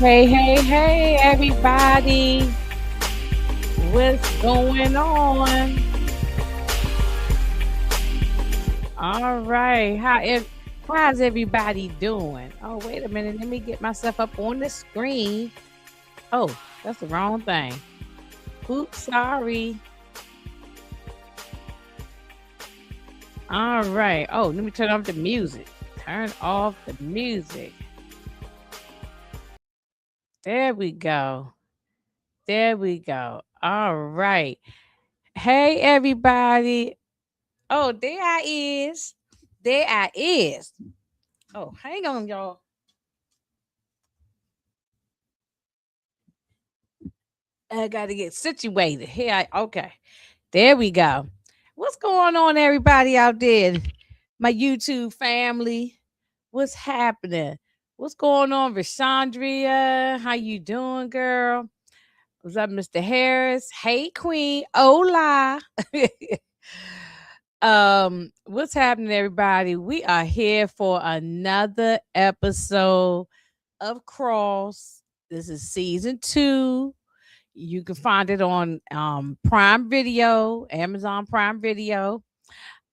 Hey, everybody. What's going on? All right. How's everybody doing? Oh, wait a minute. Let me get myself up on the screen. Oh, that's the wrong thing. Oops, sorry. All right. Oh, let me turn off the music. Turn off the music. There we go. There we go. All right. Hey, everybody. Oh, there I is. There I is. Oh, hang on, y'all. I gotta get situated. Okay. There we go. What's going on, everybody out there? My YouTube family. What's happening? What's going on, Rashandria? How you doing, girl? What's up, Mr. Harris? Hey, Queen. Hola. What's happening, everybody? We are here for another episode of Cross. This is season 2. You can find it on Prime Video, Amazon Prime Video.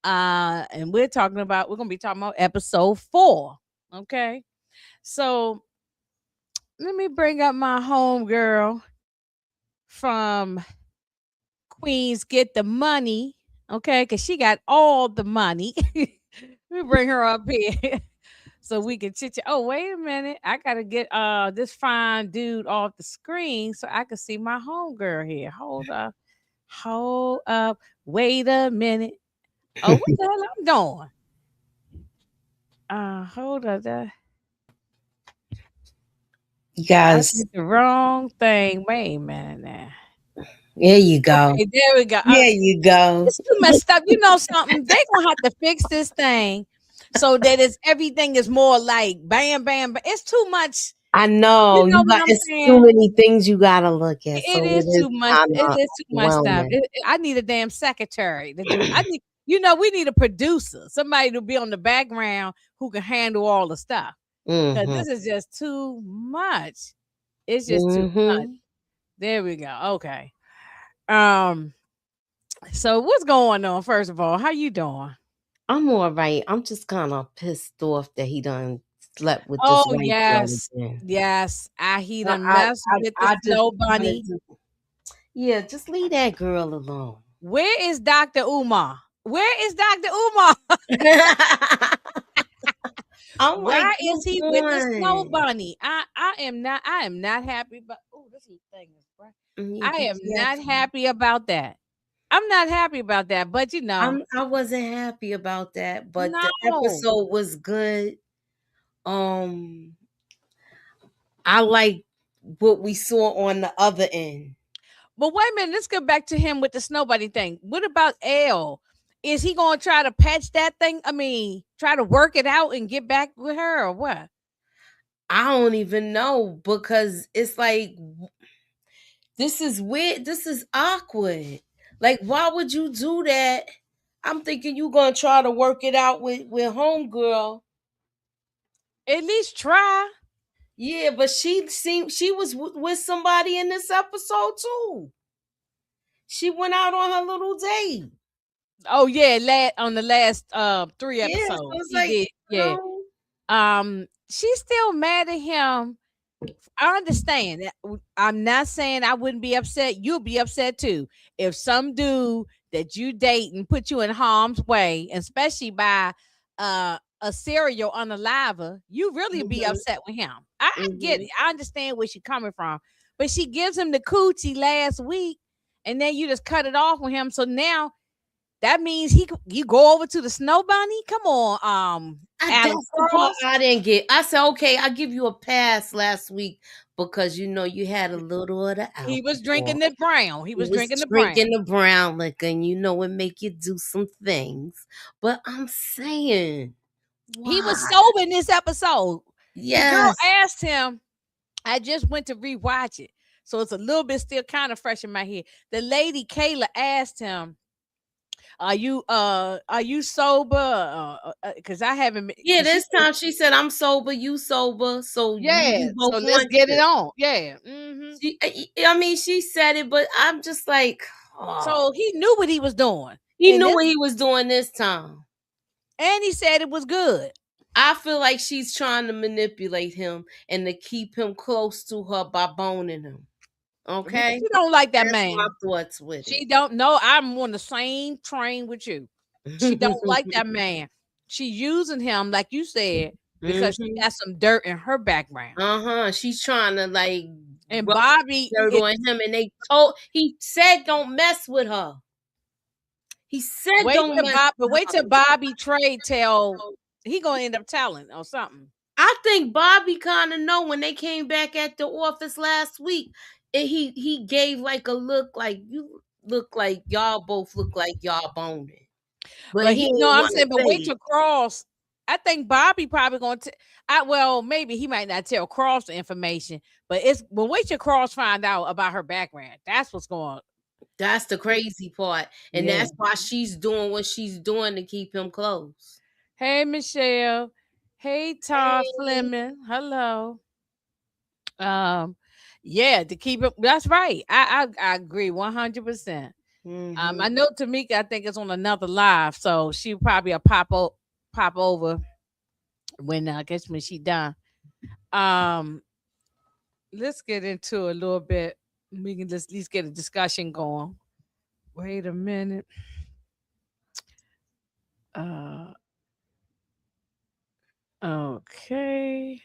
And we're gonna be talking about episode 4. Okay. So let me bring up my home girl from Queens Get the Money. Okay, because she got all the money. We bring her up here so we can chit chat. Oh, wait a minute. I gotta get this fine dude off the screen so I can see my homegirl here. Hold up. Hold up. Wait a minute. Oh, what the hell I'm doing? Hold up. You I guys, did the wrong thing. Wait a minute now. there you go. Okay, there we go. There you go. It's too messed up. You know something? They gonna have to fix this thing so that everything is more like bam, bam, bam. It's too much. I You know know you what got. I'm It's too saying? many things you gotta look at, It so is it is too much. kind It of is too much stuff. overwhelming. I need a damn secretary to do. I need. You know, we need a producer, somebody to be on the background who can handle all the stuff. Because Mm-hmm. this is just too much. It's just too much. Mm-hmm. There we go. Okay. Um. So what's going on? First of all, how you doing? I'm all right. I'm just kind of pissed off that he done slept with this Oh white girl yes, again. yes. He I, done I, messed with the I just snow wanted bunny. to. Yeah, just leave that girl alone. Where is Dr. Umar? Where is Dr. Umar? I'm like, Why is he come with the snow on. bunny? I am not happy, but oh, this thing is bright. Yeah, I be am not careful. happy about that. I'm not happy about that, but I wasn't happy about that, but the no. episode was good. Um, I like what we saw on the other end. But wait a minute, let's get back to him with the snow bunny thing. What about L? Is he gonna try to patch that thing? I mean, try to work it out and get back with her or what? I don't even know because it's like this is weird. This is awkward. Like, why would you do that? I'm thinking you gonna try to work it out with homegirl. At least try. Yeah, but she seemed she was with somebody in this episode too. She went out on her little date. Oh yeah, on the last 3 Yeah, so episodes. it's He like, did, yeah. She's still mad at him. I understand. I'm not saying I wouldn't be upset. You'll be upset too. If some dude that you date and put you in harm's way, especially by a serial unaliver, you really be mhm, upset with him. I get it. mhm. I understand where she's coming from. But she gives him the coochie last week, and then you just cut it off with him. So now that means you go over to the snow bunny. Come on, Adam That's the part Cross. I didn't get. I said, okay, I give you a pass last week because you had a little of the He was drinking alcohol. the brown. He You was was drinking the brown. drinking the brown liquor, and it make you do some things. But I'm saying, He why? was sober in this episode. The girl Yes. asked him, I just went to rewatch it. So it's a little bit still kind of fresh in my head. The lady Kayla asked him Are you sober? Because I haven't. Yeah, Cause she this time she said, "I'm sober, you sober, so yeah. we So both let's want get it this." on. Yeah. Mm-hmm. I mean, she said it, but I'm just like, oh, So he knew what he was doing, he and knew this, what he was doing this time. and he said it was good. I feel like she's trying to manipulate him and to keep him close to her by boning him. Because Okay, she don't like that that's my man. thoughts with She don't know. I'm on the same train with you. She don't like it. that man. She using him, like you said, because she Hmm. got some dirt in her background. She's trying to like And rub Bobby, dirt on him, and he said don't mess with her. He said don't mess with wait her. till Bobby Trey tell he gonna end up telling or something. I think Bobby kind of know when they came back at the office last week. And he gave like a look like you look like y'all both look like y'all boning. But But he he no, didn't I'm want to saying, but say wait it. till Cross. I think Bobby probably gonna well, maybe he might not tell Cross the information, but wait till Cross find out about her background. That's what's going. That's the crazy part. And Yeah. that's why she's doing what she's doing to keep him close. Hey Michelle. Hey Todd Hey. Fleming. Hello. Um, yeah, to keep it. That's right. I agree 100%. Hmm. I know Tamika. I think it's on another live, so she probably will pop over when I guess when she done. Um, let's get into a little bit. We can just at least get a discussion going. Wait a minute. Uh, okay.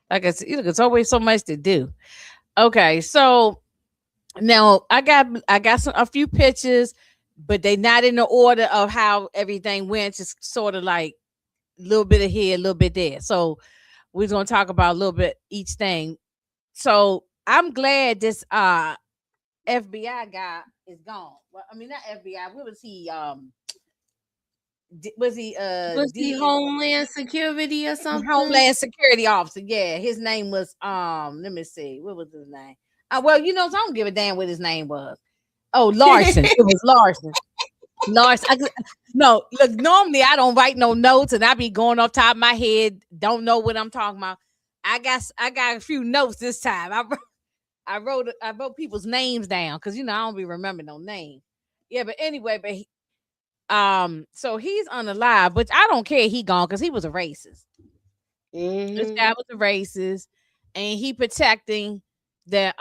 Like I said, look, it's always so much to do. Okay, so now I got a few pictures, but they not in the order of how everything went. Just sort of like a little bit of here, a little bit there. So we're gonna talk about a little bit each thing. So I'm glad this FBI guy is gone. Well, I mean not FBI. What was he? Was he Was he Homeland Security or something? Homeland Security officer? Yeah, his name was let me see, what was his name? Well, so I don't give a damn what his name was. Oh, Larson. It was Larson. Larson. No, look, normally I don't write no notes and I be going off top of my head, don't know what I'm talking about. I got a few notes this time. I wrote people's names down because I don't be remembering no names. Yeah, but anyway, so he's on the live, which I don't care he gone because he was a racist. This Hmm. guy was a racist, and he protecting the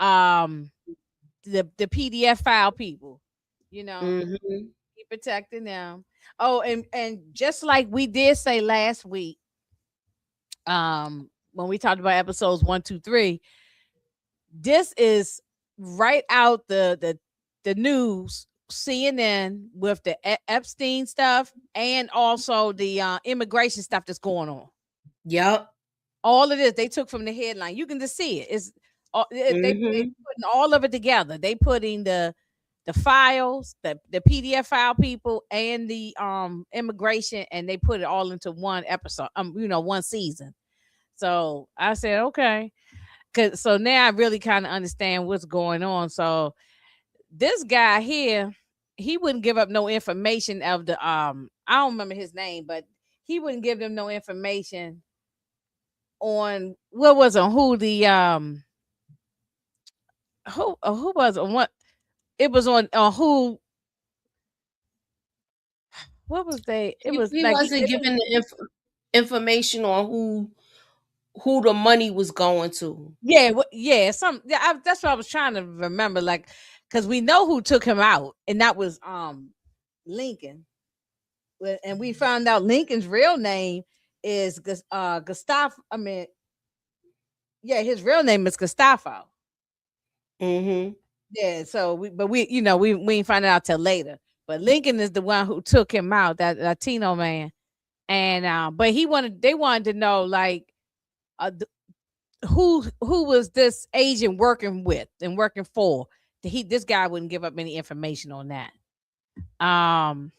the PDF file people. You know, Hmm. he protecting them. Oh, and just like we did say last week, when we talked about episodes 1, 2, 3, this is right out the news. CNN with the Epstein stuff and also the immigration stuff that's going on. Yep. All of this they took from the headline. You can just see it. It's they Hmm. putting all of it together. They putting the files, the PDF file people, and the immigration, and they put it all into one episode. One season. So I said okay, cause so now I really kind of understand what's going on. So this guy here, he wouldn't give up no information of the I don't remember his name, but he wouldn't give them no information on what was on who the who was on what it was on who what was they it was He like wasn't giving the information on who the money was going to. yeah that's what I was trying to remember, like because we know who took him out, and that was Lincoln. And we found out Lincoln's real name is Gustavo. I mean, yeah, his real name is Gustavo. Hmm. Yeah, so we ain't find it out till later. But Lincoln is the one who took him out, that Latino man. And but they wanted to know like who was this agent working with and working for. This guy wouldn't give up any information on that. Um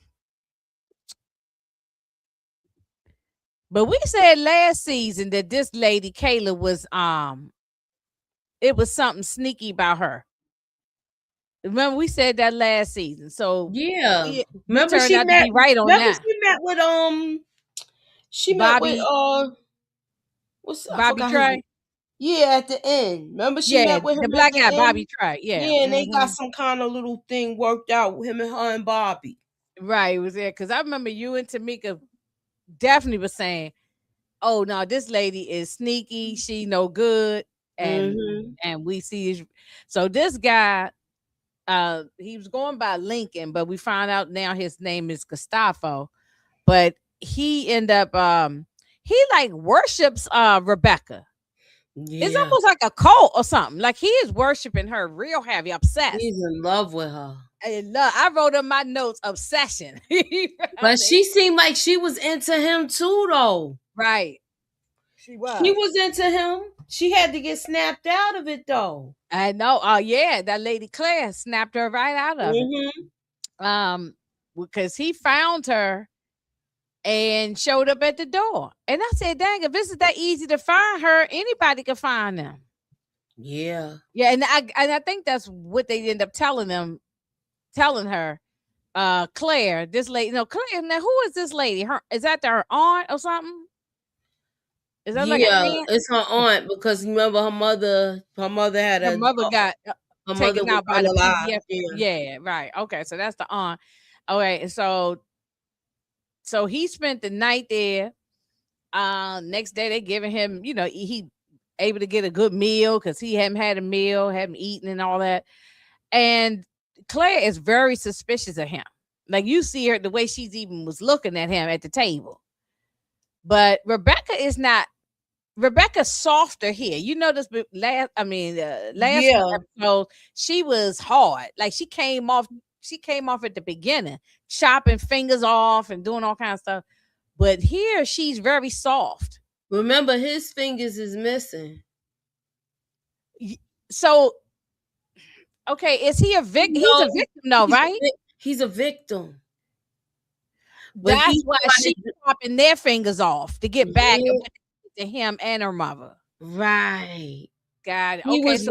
but we said last season that this lady Kayla was it was something sneaky about her. Remember we said that last season. So Yeah. we turned out to be right on Remember that. she met with Bobby I Bobby forgot his Trey. yeah, at the end. Remember she Yeah, met with the him at black the guy, end? Bobby Trey. Yeah. Yeah, and they got some kind of little thing worked out with him and her and Bobby. Right, it was there because I remember you and Tamika definitely was saying, "Oh no, this lady is sneaky. She no good," and we see. So this guy, he was going by Lincoln, but we found out now his name is Gustavo. But he end up, he like worships Rebecca. It's Yeah. almost like a cult or something. Like he is worshiping her real heavy, obsessed. He's in love with her. I wrote in my notes obsession. But she seemed like she was into him too, though. Right. She was into him. She had to get snapped out of it, though. I know. Oh yeah, that lady Claire snapped her right out of it. Because he found her and showed up at the door. And I said, dang, if this is that easy to find her, anybody can find them. Yeah. Yeah, and I think that's what they end up telling her. Claire, this lady, Claire, now who is this lady? Is that her aunt or something? Is that like an aunt? It's her aunt because remember her mother had her mother got taken out by the PDF. Yeah, right. Okay, so that's the aunt. Okay, and so he spent the night there. Next day they giving him, he able to get a good meal because he hadn't had a meal, hadn't eaten and all that. And Claire is very suspicious of him. Like you see her the way she's even was looking at him at the table. But Rebecca is not. Rebecca's softer here. You notice last episode she was hard. Like she came off at the beginning, chopping fingers off and doing all kinds of stuff. But here she's very soft. Remember, his fingers is missing. So, okay, is he a victim? He's a victim, though, right? He's a victim. But that's why she's chopping their fingers off to get back to him and her mother. Right. God. He was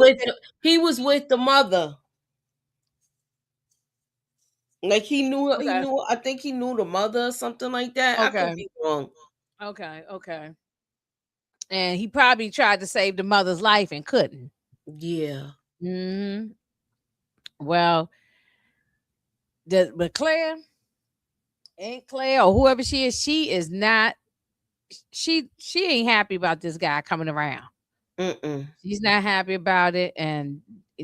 with the mother. Like he knew I think he knew the mother or something like that. Okay. I could be wrong. Okay. And he probably tried to save the mother's life and couldn't. Yeah. Well, but Claire or whoever she is not. She ain't happy about this guy coming around. She's not happy about it, and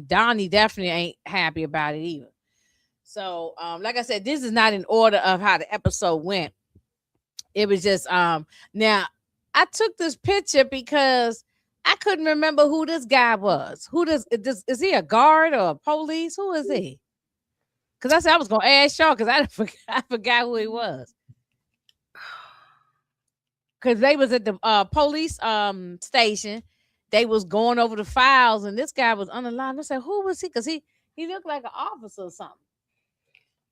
Donnie definitely ain't happy about it either. So, like I said, this is not in order of how the episode went. It was just now I took this picture because I couldn't remember who this guy was. Is he a guard or a police? Who is he? Because I said I was gonna ask y'all because I forgot who he was. Because they was at the police station. They was going over the files, and this guy was on the line. I said, who was he? Because he looked like an officer or something.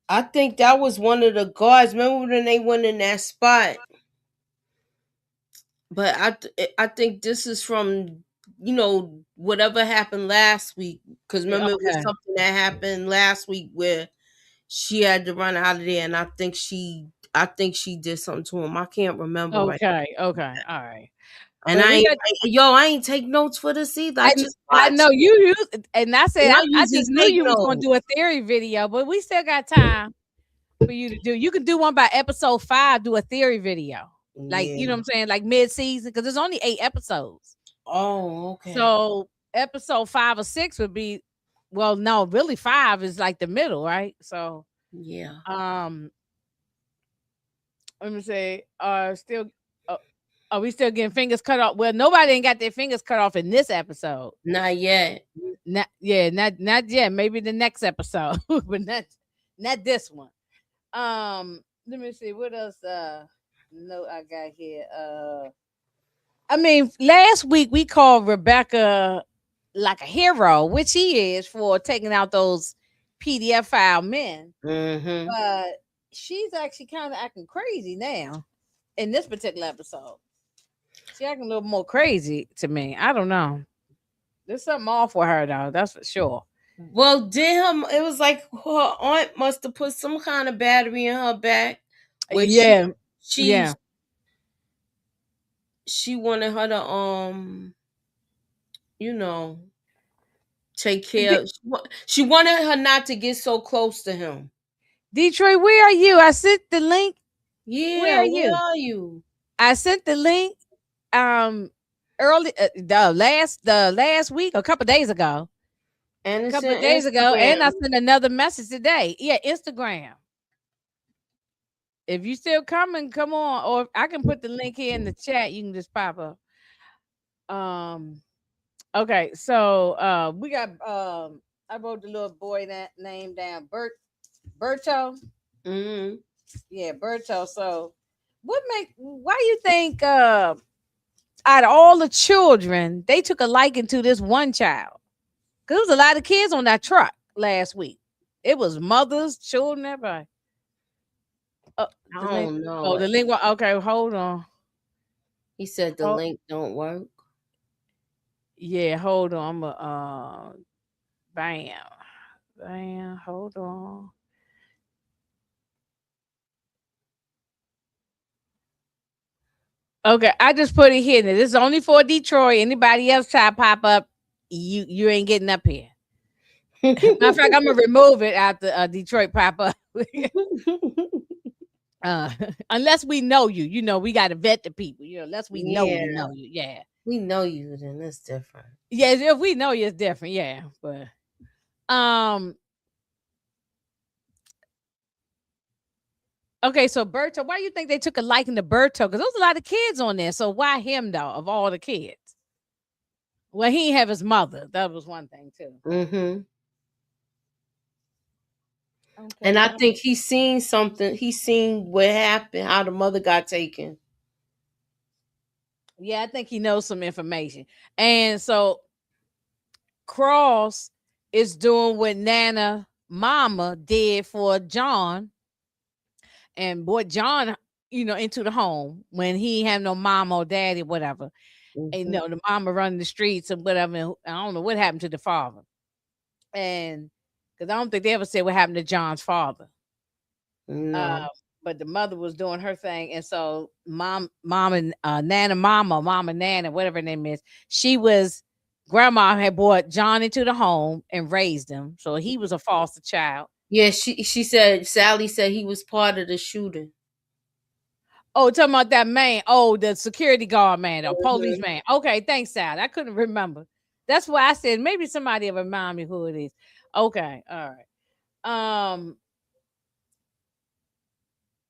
I think that was one of the guards. Remember when they went in that spot? But I think this is from, whatever happened last week. Because remember, it was something that happened last week where she had to run out of there, and I think she did something to him. I can't remember. Okay, all right. And I ain't take notes for this either. I know you and I said I just knew you was gonna do a theory video, but we still got time for you to do. You can do one by episode 5, do a theory video. Like, you know what I'm saying? Like mid-season, because there's only 8 episodes. Oh, okay. So episode 5 or 6 would be, well, no, really 5 is like the middle, right? So yeah. Let me say, are we still getting fingers cut off? Well, nobody ain't got their fingers cut off in this episode. Not yet. Not yet. Maybe the next episode, but not this one. Let me see what else. No, I got here. I mean, last week we called Rebecca like a hero, which he is for taking out those PDF file men. But she's actually kind of acting crazy now in this particular episode. She's acting a little more crazy to me. I don't know. There's something off with her though. That's for sure. Well, damn, it was like her aunt must have put some kind of battery in her back where Yeah, she yeah. she wanted her to you know, take care. She wanted her not to get so close to him. Detroit, where are you? I sent the link. Where Yeah, are where you? are you? I sent the link um early the last week, a couple days ago. And it's Couple in of days ago, and I Instagram. sent another message today. Yeah, Instagram. If you still coming, come on. Or I can put the link here in the chat. You can just pop up. Um okay, so we got I wrote the little boy that name down. Berto. Mm-hmm. Yeah, Berto. So why you think out of all the children, they took a liking to this one child? Because there was a lot of kids on that truck last week. It was mothers, children, everybody. Oh, I the link. don't know Oh, the it. link. Okay, hold on. He said the Oh, link don't work. yeah, hold on. I'm a bam, bam. Hold on. Okay, I just put it here. Now, this is only for Detroit. Anybody else try to pop up, you ain't getting up here. Matter of fact, I'm gonna remove it after Detroit pop up. uh, unless we know you, we got to vet the people. Unless we Yeah, know you. Yeah, we know you, then it's different. yeah. If we know you, it's different. Yeah, but um. Okay, so Berto, why do you think they took a liking to Berto? Because there was a lot of kids on there. So why him though? Of all the kids, well, he didn't have his mother. That was one thing too. Mm-hmm. And Okay. I think he's seen something. He's seen what happened, how the mother got taken. Yeah, I think he knows some information. And so Cross is doing what Nana Mama did for John and brought John, into the home when he had no mom or daddy, whatever. And Mm-hmm. the mama running the streets and whatever. And I don't know what happened to the father. And because I don't think they ever said what happened to John's father. Uh, No. but the mother was doing her thing, and so mom and mama Nana, whatever her name is, she was grandma had brought John into the home and raised him, so he was a foster child. Yeah, she said Sally said he was part of the shooting. Oh, talking about that man. Oh, the security guard man, or police Mm-hmm. man. Okay, thanks, Sal. I couldn't remember. That's why I said maybe somebody will remind me who it is. Okay, all right.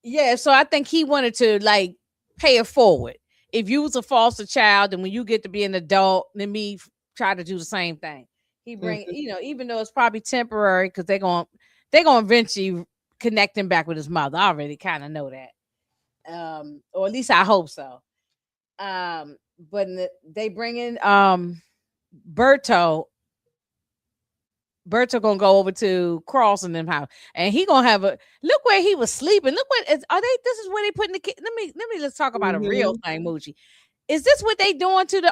Yeah, so I think he wanted to like pay it forward. If you was a foster child, and when you get to be an adult, let me try to do the same thing. He bring, Mm-hmm. even though it's probably temporary, because they're gonna eventually connect him back with his mother. I already kind of know that. Or at least I hope so. But they bring in Berto. Berto gonna go over to Cross and them house, and he gonna have a look where he was sleeping. Look what is are they? This is where they putting the kid. Let me let's talk about a real Mm-hmm. thing, Moochie. Is this what they doing to the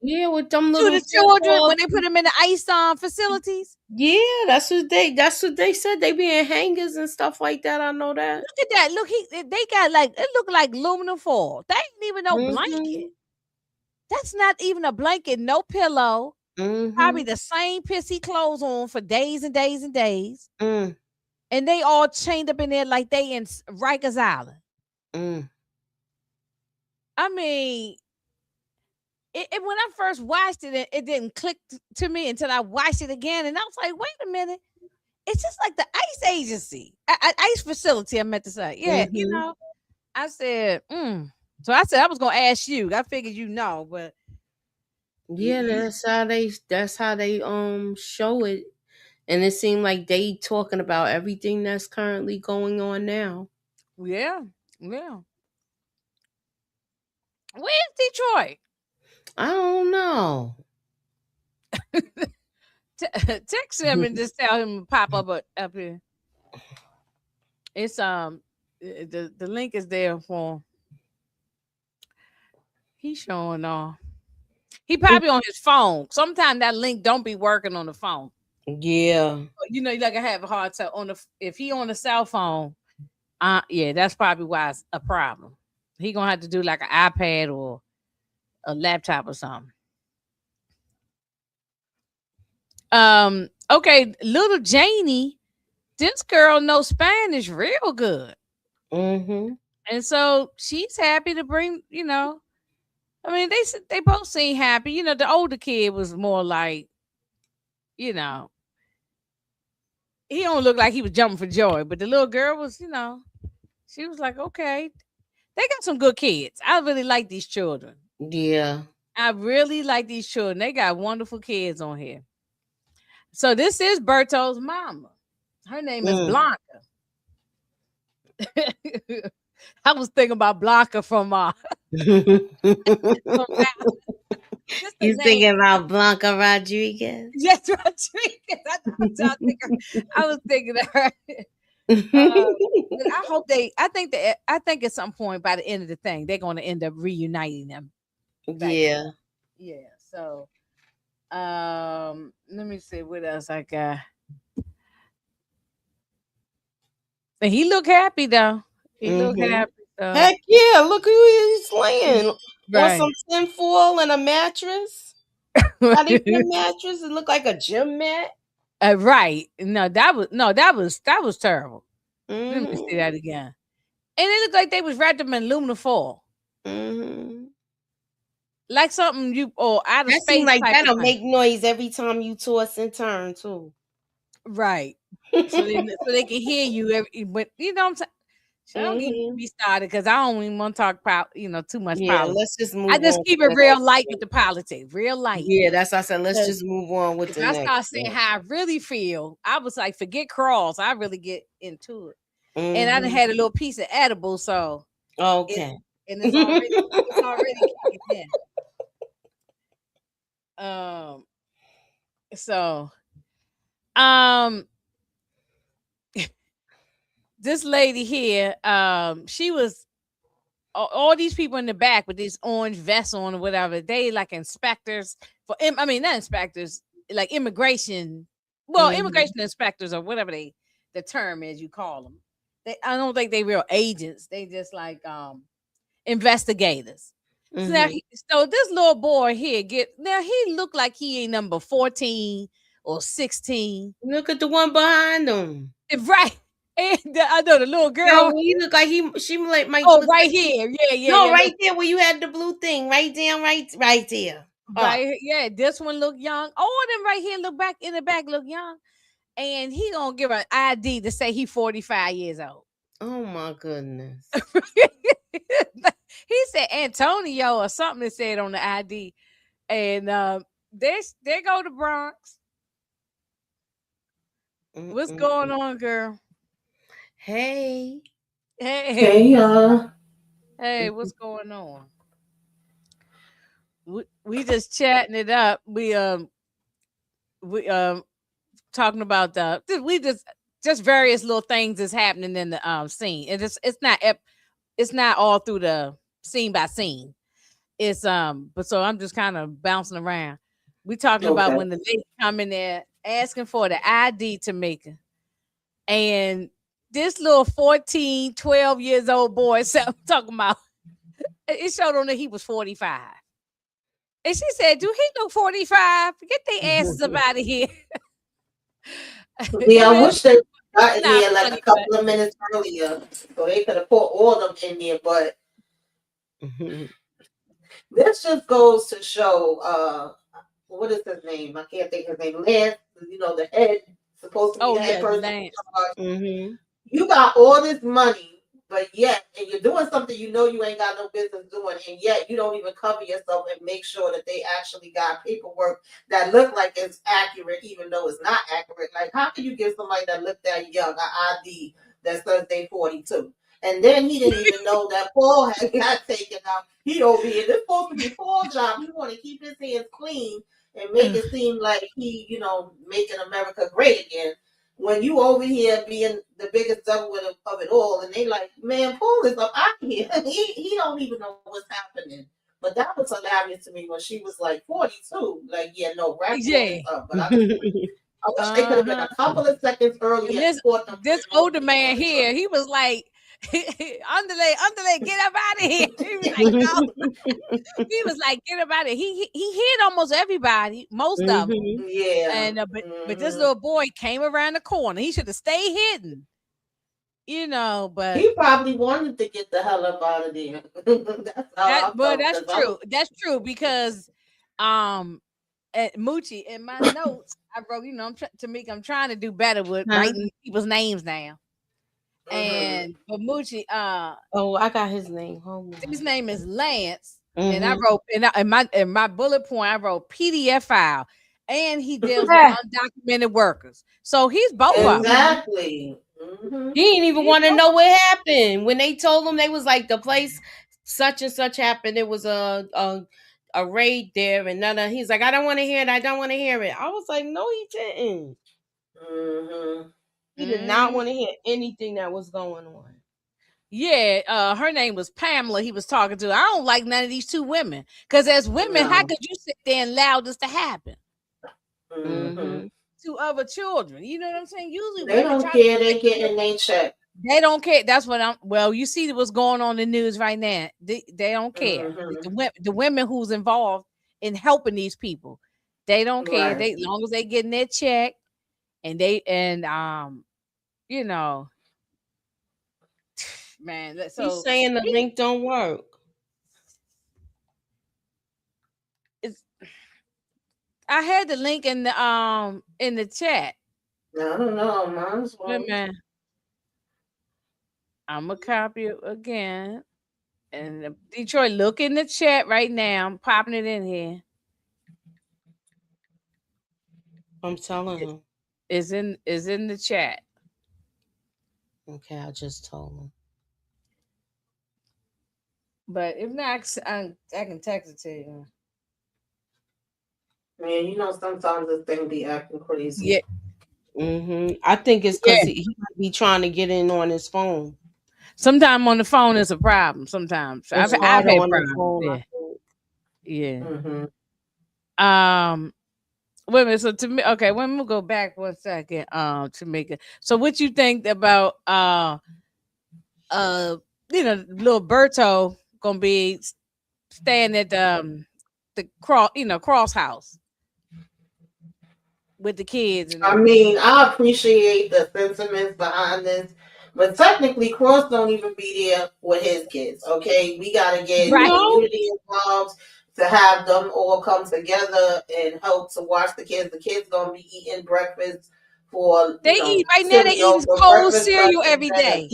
Yeah, with them to little the children so-called. when they put them in the ice facilities? Yeah, that's what they said. They be in hangers and stuff like that. I know that. Look at that. Look, they got like it look like aluminum foil. That ain't even no Mm-hmm. blanket. That's not even a blanket. No pillow. Probably Mm-hmm. the same pissy clothes on for days and days and days, Mm, and they all chained up in there like they in Rikers Island. mm. I mean, when I first watched it, it didn't click to me until I watched it again, and I was like, "Wait a minute! It's just like the ICE agency, ICE facility." I meant to say, yeah, Mhm. I said, So I said I was gonna ask you. I figured but Yeah, you, that's how they show it. And it seemed like they talking about everything that's currently going on now. yeah, yeah. Where's Detroit? I don't know. Text him and just tell him to pop up here. It's the link is there for he's showing off. He probably on his phone. Sometimes that link don't be working on the phone. Yeah. You know, you're not gonna have a hard time on the if he on a cell phone. Yeah, that's probably why it's a problem. He gonna have to do like an iPad or a laptop or something. Okay, little Janie, this girl knows Spanish real good. Mm-hmm. And so she's happy to bring, I mean, they both seem happy. You know, the older kid was more like, you know, he don't look like he was jumping for joy, but the little girl was, she was like, okay, they got some good kids. I really like these children. Yeah. I really like these children. They got wonderful kids on here. So this is Berto's mama. Her name is Blanca. I was thinking about Blanca from You thinking about Blanca Rodriguez? Yes, Rodriguez. I was thinking of her. I hope I think at some point by the end of the thing, they're going to end up reuniting them. Yeah. Yeah. So, let me see what else I got. And he looked happy though. He looked happy. Heck yeah! Look who he's laying on some tinfoil and a mattress. Not even a mattress. It looked like a gym mat. Right. No, that was terrible. Let me see that again. And it looked like they was wrapped up in aluminum foil. Like something out of that space. Seems like that'll make noise every time you toss and turn too. Right. so they can hear you but you know what I'm saying? Don't get me started because I don't even want to talk about too much politics. Let's just move on. I just keep it real light with the politics, real light. Yeah, that's what I said. Let's just move on with the next. I start saying how I really feel. I was like, forget Cross. I really get into it. And I done had a little piece of edible, so okay. And it's already kicking in. So this lady here, she was all these people in the back with this orange vest on or whatever. They like inspectors not inspectors, like immigration. Well, immigration inspectors or whatever the term is you call them. I don't think they real agents. They just like investigators. So this little boy here he looked like he ain't number 14 or 16. Look at the one behind him. Right. And I know the little girl. No, he look like she might. Oh, right here. Yeah. No, right there where you had the blue thing. Right down, right there. Right. Yeah, this one look young. All of them right here look back in the back look young. And he gonna give an ID to say he 45 years old. Oh my goodness. He said Antonio or something that said on the ID. And there go the Bronx. What's going on, girl? Hey. Hey, y'all. Hey, what's going on? We just chatting it up. We talking about just various little things that's happening in the scene. It's not all through the scene by scene. It's but so I'm just kind of bouncing around. We talking about when the lady come in there asking for the ID to make her. And this little 14, 12 years old boy, so I'm talking about, it showed on that he was 45. And she said, do he look 45? Get their asses up out of here. Yeah, I wish they got in here like a couple of minutes earlier. So they could have put all of them in there, but this just goes to show what is his name? I can't think of his name. Lance, the head, supposed to be the head person. You got all this money, but yet, and you're doing something you ain't got no business doing, and yet you don't even cover yourself and make sure that they actually got paperwork that look like it's accurate, even though it's not accurate. Like, how can you give somebody that looked that young an ID that says they 42? And then he didn't even know that Paul had got taken out. He over here. This supposed to be Paul's job. He want to keep his hands clean and make it seem like he, making America great again. When you over here being the biggest devil of it all, and they like, man, Paul is up out here. He don't even know what's happening. But that was hilarious to me when she was like 42. Like, yeah, no, rap up. But I wish they could have been a couple of seconds earlier. This older man here, he was like, underlay, get up out of here. He was like, no. He was like, get up out of here. He hit almost everybody, most of them. Yeah. And but this little boy came around the corner. He should have stayed hidden. You know, but he probably wanted to get the hell up out of there. That's true. That's true because at Moochie in my notes I wrote, you know, I'm trying to do better with writing people's names down. And but Moochie, I got his name. His name is Lance, and I wrote in my bullet point I wrote PDF file, and he deals with undocumented workers. So he's both exactly. He didn't even want to know what happened when they told him. They was like, the place such and such happened. It was a raid there, and none. He's like, I don't want to hear it. I don't want to hear it. I was like, no, he didn't. He did not want to hear anything that was going on. Yeah, her name was Pamela. He was talking to. I don't like none of these two women because as women, how could you sit there and allow this to happen? To other children, you know what I'm saying? Usually they don't care. They getting their check. They don't care. That's what well, you see what's going on in the news right now. They don't care. The women who's involved in helping these people, they don't care. They, as long as they getting their check, and you know, man. So he's saying the link don't work. I had the link in the chat. I don't know. Mine's man. I'm gonna copy it again. And Detroit, look in the chat right now. I'm popping it in here. I'm telling him. Is in the chat. Okay, I just told him. But if not, I can text it to you. Man, you know, sometimes this thing be acting crazy. Yeah. I think it's because he might be trying to get in on his phone. Sometimes on the phone is a problem. Sometimes I've had problems. Yeah. Wait a minute. So we'll go back 1 second. Tamika. So what you think about little Berto gonna be staying at the Cross house with the kids? I mean, I appreciate the sentiments behind this, but technically, Cross don't even be there with his kids. Okay, we gotta get the community involved to have them all come together and help to watch the kids. The kids gonna be eating breakfast for eat right now. They eat cold cereal every day.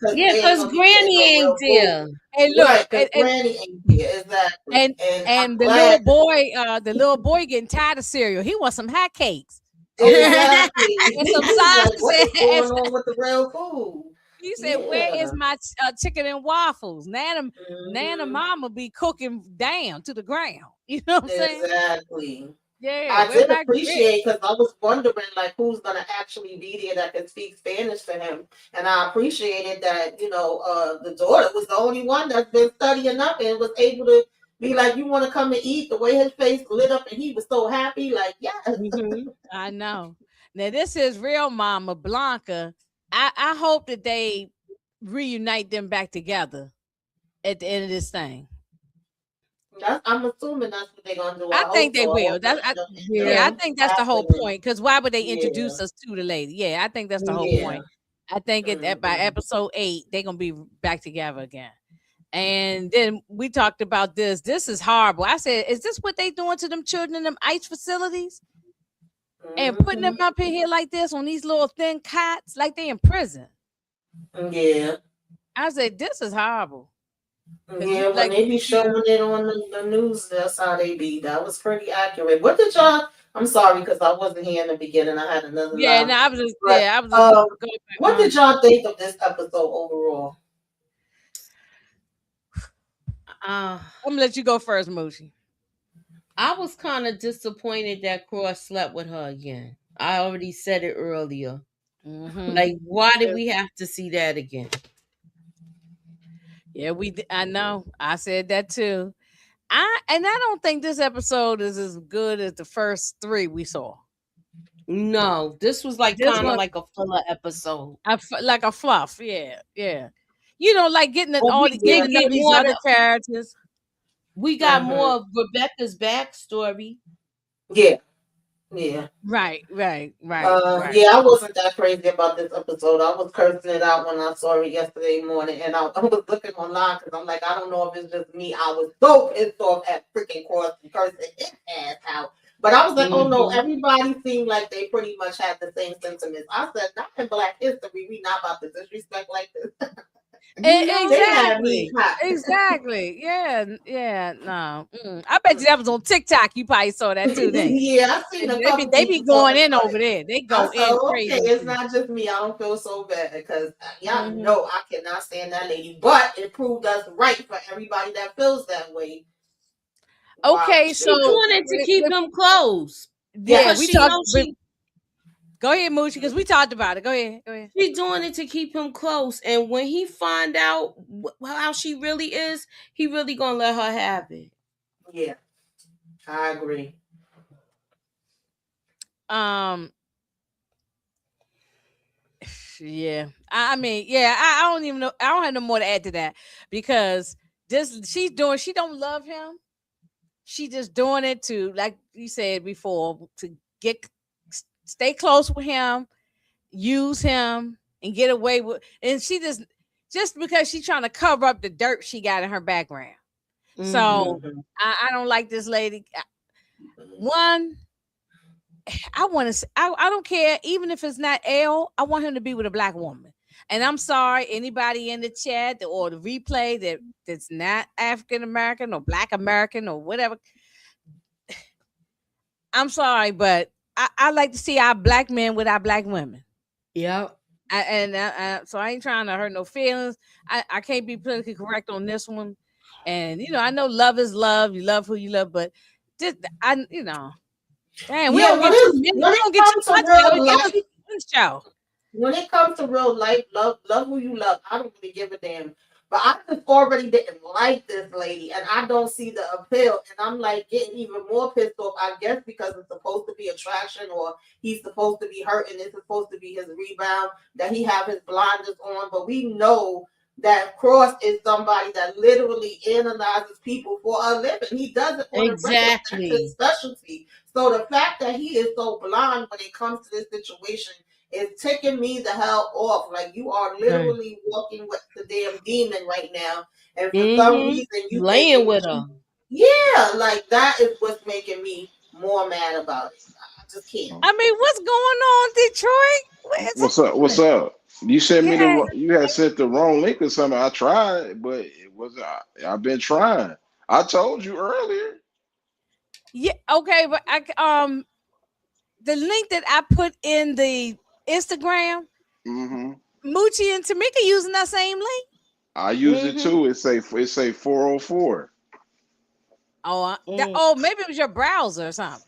Because Granny ain't there. And look, Granny ain't there. Exactly. And the little boy getting tired of cereal. He wants some hot cakes. Exactly. And some sausage. What's going on with the real food? He said, "Where is my chicken and waffles?" Nana mama be cooking down to the ground. You know what I'm saying? Exactly. Yeah, I did appreciate because I was wondering who's gonna actually be there that can speak Spanish to him, and I appreciated that the daughter was the only one that's been studying up and was able to be like, "You want to come and eat?" The way his face lit up and he was so happy, yes. I know. Now this is real Mama Blanca. I hope that they reunite them back together at the end of this thing. I'm assuming that's what they're gonna do. I think they will. I think that's the whole point. Because why would they introduce us to the lady? Yeah, I think that's the whole point. I think by episode 8, they're gonna be back together again. And then we talked about this. This is horrible. I said, is this what they doing to them children in them ICE facilities? And putting them up in here like this on these little thin cots, like they in prison. Yeah. I said, this is horrible. Yeah, when they be showing it on the news, that's how they be. That was pretty accurate. What did y'all? I'm sorry because I wasn't here in the beginning. I had another. Yeah, no, I was just. What did y'all think of this episode overall? I'm gonna let you go first, Moochie. I was kind of disappointed that Cross slept with her again. I already said it earlier. Like, why did we have to see that again? Yeah, I know. I said that too. I don't think this episode is as good as the first 3 we saw. No, this was like kind of like a filler episode. Like a fluff, yeah. You know, like getting getting to know these other characters. We got more of Rebecca's backstory. Yeah. Right. Yeah, I wasn't that crazy about this episode. I was cursing it out when I saw it yesterday morning, and I was looking online because I'm like, I don't know if it's just me. I was so pissed off at freaking Cross and cursing his ass out. But I was like, oh no, everybody seemed like they pretty much had the same sentiments. I said, not in Black history, we not about to disrespect like this. Exactly. Yeah. No. I bet you that was on TikTok. You probably saw that too. Then. Yeah, I seen a couple. They be going in over there. They go in crazy. Okay, it's not just me. I don't feel so bad because y'all know I cannot stand that lady. But it proved us right for everybody that feels that way. Okay, so she wanted to keep them close. Yeah, we talked. Go ahead, Moochie, because we talked about it. Go ahead. She's doing it to keep him close, and when he find out how she really is, he really gonna let her have it. Yeah, I agree. Yeah, I mean, yeah, I don't even know. I don't have no more to add to that because she don't love him. She just doing it to, like you said before, to stay close with him, use him, and get away with. And she just because she's trying to cover up the dirt she got in her background. So I don't like this lady. One, I want to. I don't care, even if it's not Elle. I want him to be with a Black woman. And I'm sorry, anybody in the chat or the replay that's not African American or Black American or whatever. I'm sorry, but I like to see our Black men with our Black women. Yeah. So I ain't trying to hurt no feelings. I can't be politically correct on this one. And I know love is love. You love who you love, but just damn, we don't get too many. We don't get too much. Show. When it comes to real life, love who you love. I don't really give a damn. But I just already didn't like this lady, and I don't see the appeal. And I'm like getting even more pissed off, I guess, because it's supposed to be attraction, or he's supposed to be hurt, and it's supposed to be his rebound, that he have his blinders on. But we know that Cross is somebody that literally analyzes people for a living. He does it on exactly. His specialty. So the fact that he is so blind when it comes to this situation is taking me the hell off. Like, you are literally walking with the damn demon right now, and for some reason you laying with her. Yeah, like that is what's making me more mad about it. I just can't. I mean, what's going on, Detroit? What's up? You sent me you had sent the wrong link or something. I tried, but it wasn't. I've been trying. I told you earlier. Yeah, okay, but the link that I put in the Instagram, Moochie and Tamika using that same link. I use it too. It say 404. Oh, maybe it was your browser or something.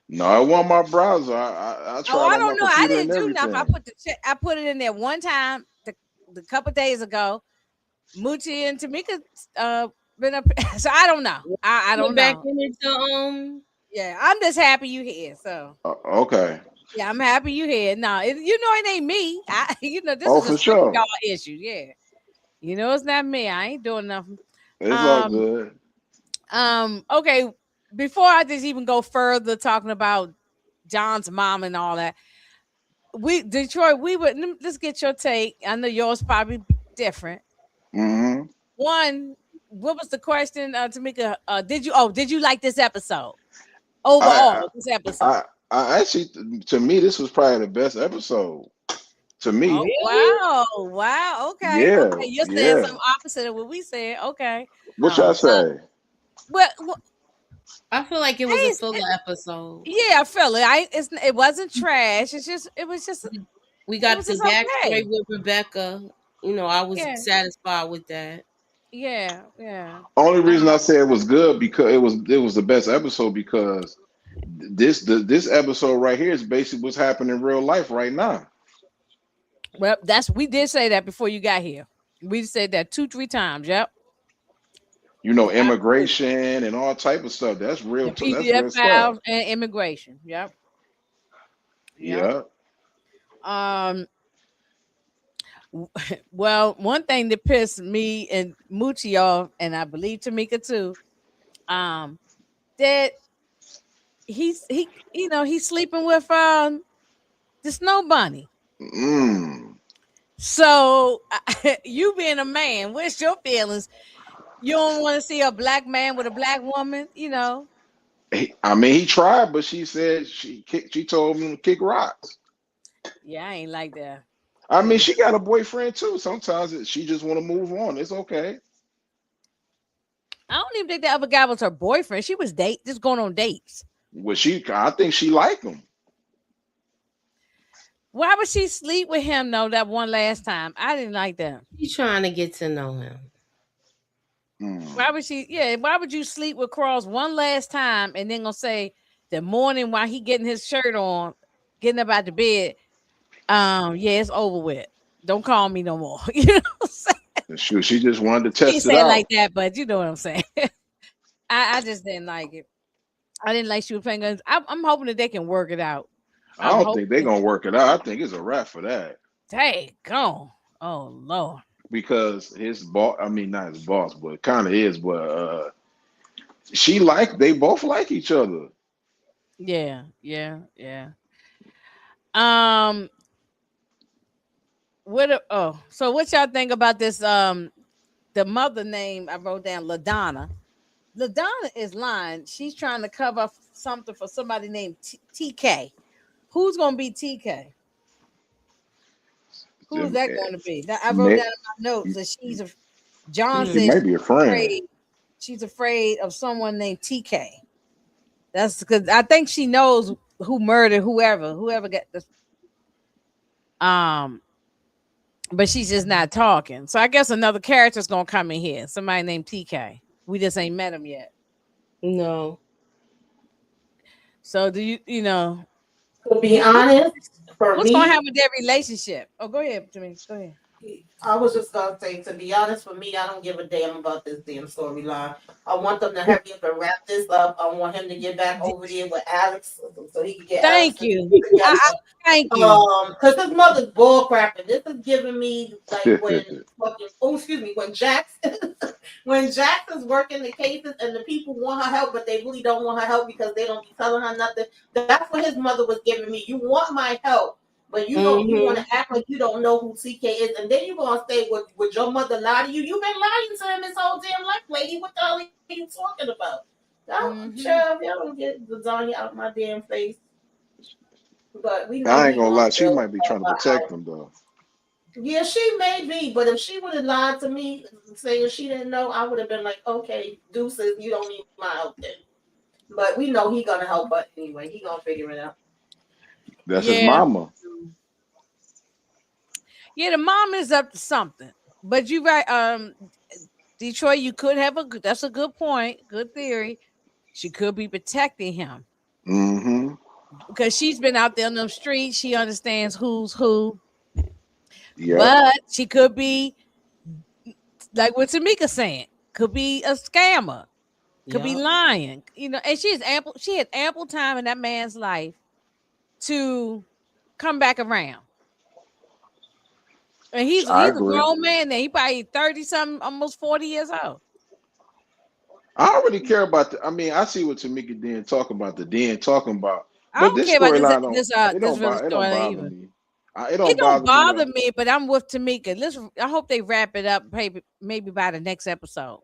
No, it wasn't my browser. I tried. I don't know. I didn't do nothing. I put it in there one time the couple days ago. Moochie and Tamika been up, so I don't know. I don't know. Back into Yeah, I'm just happy you here. So okay. Yeah, I'm happy you here. No, it ain't me. This is for sure. Y'all issue. Yeah, it's not me. I ain't doing nothing. It's all good. Okay. Before I just even go further talking about John's mom and all that, Detroit, let's get your take. I know yours probably different. One, what was the question, Tamika? Did you like this episode overall? This episode. I actually, to me, this was probably the best episode. To me. Oh, wow. Okay. Yeah. Okay. You're saying something opposite of what we said. Okay. What y'all say? Well, I feel like it was a filler episode. Yeah, I feel it. It wasn't trash. It was just we got the backstory with Rebecca. I was satisfied with that. Yeah. Only reason I say it was good because it was the best episode because this episode right here is basically what's happening in real life right now. Well, we did say that before you got here. We said that 2-3 times. Yep. Immigration and all type of stuff. That's real. PDF files and immigration. Yep. Yeah. Well, one thing that pissed me and Moochie off, and I believe Tamika too, that he's sleeping with the Snow Bunny. So you being a man, what's your feelings? You don't want to see a black man with a black woman, I mean, he tried, but she said she told him to kick rocks. Yeah, I ain't like that. I mean, she got a boyfriend too. Sometimes she just want to move on. It's okay. I don't even think the other guy was her boyfriend. She was just going on dates. Well, I think she liked him. Why would she sleep with him though that one last time? I didn't like that. She's trying to get to know him. Why would she? Yeah, why would you sleep with Cross one last time and then gonna say the morning while he getting his shirt on, getting up out the bed? Yeah, it's over with. Don't call me no more. You know what I'm saying? Sure, she just wanted to test it out like that, but you know what I'm saying. I just didn't like it. I didn't like she was playing guns. I'm hoping that they can work it out. I don't think they're gonna work it out. I think it's a wrap for that. Dang, go. Oh Lord. Because his boss, I mean not his boss, but kind of is, but they both like each other. Yeah. So what y'all think about this? The mother name I wrote down, LaDonna. LaDonna is lying. She's trying to cover up something for somebody named TK. Who's gonna be TK? Who's that going to be? I wrote down in my notes that John says she may be a friend. She's afraid of someone named TK. That's because I think she knows who murdered whoever got this. But she's just not talking. So I guess another character's gonna come in here. Somebody named TK. We just ain't met him yet. No. So do you know? To be honest, what's gonna happen with their relationship? Oh, go ahead, Jimmy. Go ahead. I was just gonna say, to be honest, for me, I don't give a damn about this damn storyline. I want them to hurry up and wrap this up. I want him to get back over there with Alex so he can get. Thank you. Thank you. Because his mother's bull crapping. This is giving me like when Jackson's working the cases and the people want her help, but they really don't want her help because they don't be telling her nothing. That's what his mother was giving me. You want my help, but you don't. You want to act like you don't know who TK is, and then you gonna say, "Would your mother lie to you? You've been lying to him his whole damn life, lady. What the hell are you talking about?" Child, y'all don't get lasagna out my damn face. But we know I ain't gonna lie, she might be trying to protect him though. Yeah, she may be, but if she would have lied to me saying she didn't know, I would have been like, okay, deuces, you don't need my help then. But we know he's gonna help us anyway. He gonna figure it out. That's his mama. Yeah, the mom is up to something. But you right, Detroit, you could have that's a good point, good theory. She could be protecting him. Because she's been out there on the streets, she understands who's who. Yeah. But she could be like what Tamika saying, could be a scammer, could be lying, and she had ample time in that man's life to come back around. And he's a grown man now. He probably 30-something, almost 40 years old. I don't really care about I mean, I see what Tamika Den talking about. I don't care about this storyline either. It don't bother me, but I'm with Tamika. I hope they wrap it up maybe by the next episode.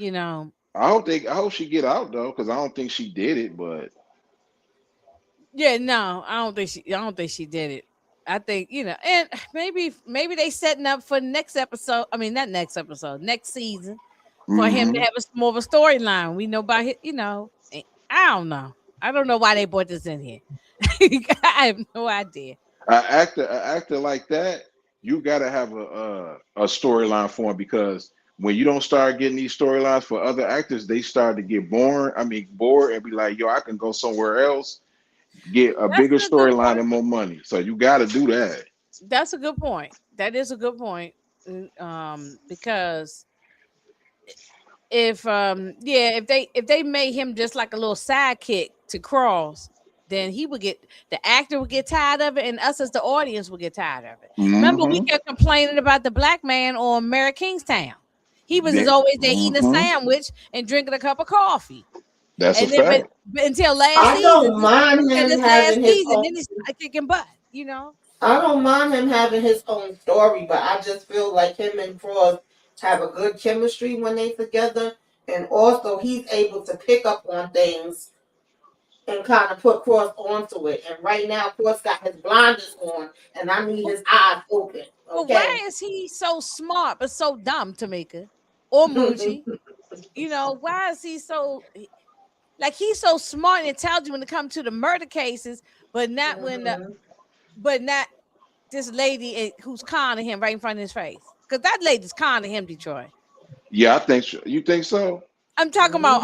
I hope she get out though, because I don't think she did it, but no, I don't think she did it. I think, and maybe they setting up for next episode. I mean, not next episode, next season for him to have more of a storyline. We know about it, I don't know. I don't know why they brought this in here. I have no idea. An actor like that, you gotta have a storyline for him, because when you don't start getting these storylines for other actors, they start to get bored and be like, yo, I can go somewhere else, get a bigger storyline and more money. So you gotta do that. That's a good point. That is a good point. Because if they made him just like a little sidekick to Cross, then the actor would get tired of it, and us as the audience would get tired of it. Mm-hmm. Remember, we kept complaining about the black man on Mary Kingstown. He was always there eating a sandwich and drinking a cup of coffee. That's and a fact. Until last I season, don't mind him having his own. Then he started kicking butt, you know. I don't mind him having his own story, but I just feel like him and Cross have a good chemistry when they together, and also he's able to pick up on things and kind of put Cross onto it. And right now, Cross got his blinders on, and I need his eyes open. Okay? But why is he so smart but so dumb, Tamika or Moochie? You know, why is he so like he's so smart and intelligent when it comes to the murder cases, but not but not this lady who's conning him right in front of his face? Because that lady's conning him, Detroit. Yeah, I think so. You think so? I'm talking about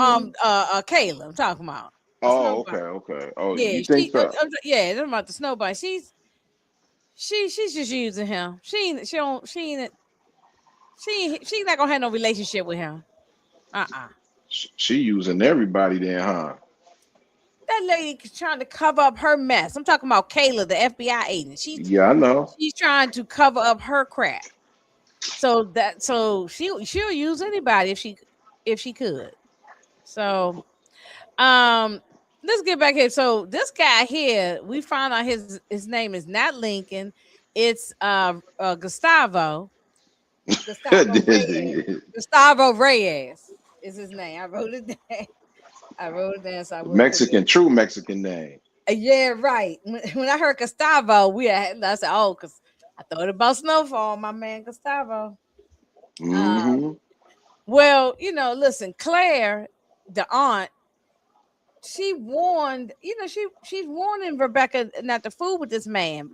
Kayla. I'm talking about. Oh, okay. Oh, yeah, you think so? Yeah, I'm about the snowball. She's just using him. She's not gonna have no relationship with him. She using everybody then, huh? That lady trying to cover up her mess. I'm talking about Kayla, the FBI agent. I know. She's trying to cover up her crap. So she'll use anybody if she could. So let's get back here. So this guy here, we found out his name is not Lincoln. It's Gustavo. Gustavo Reyes is his name. I wrote it down. So true Mexican name. Yeah, right. When I heard Gustavo, I said, oh, because I thought about Snowfall, my man Gustavo. Mm-hmm. Well, listen, Claire, the aunt, she warned, she's warning Rebecca not to fool with this man,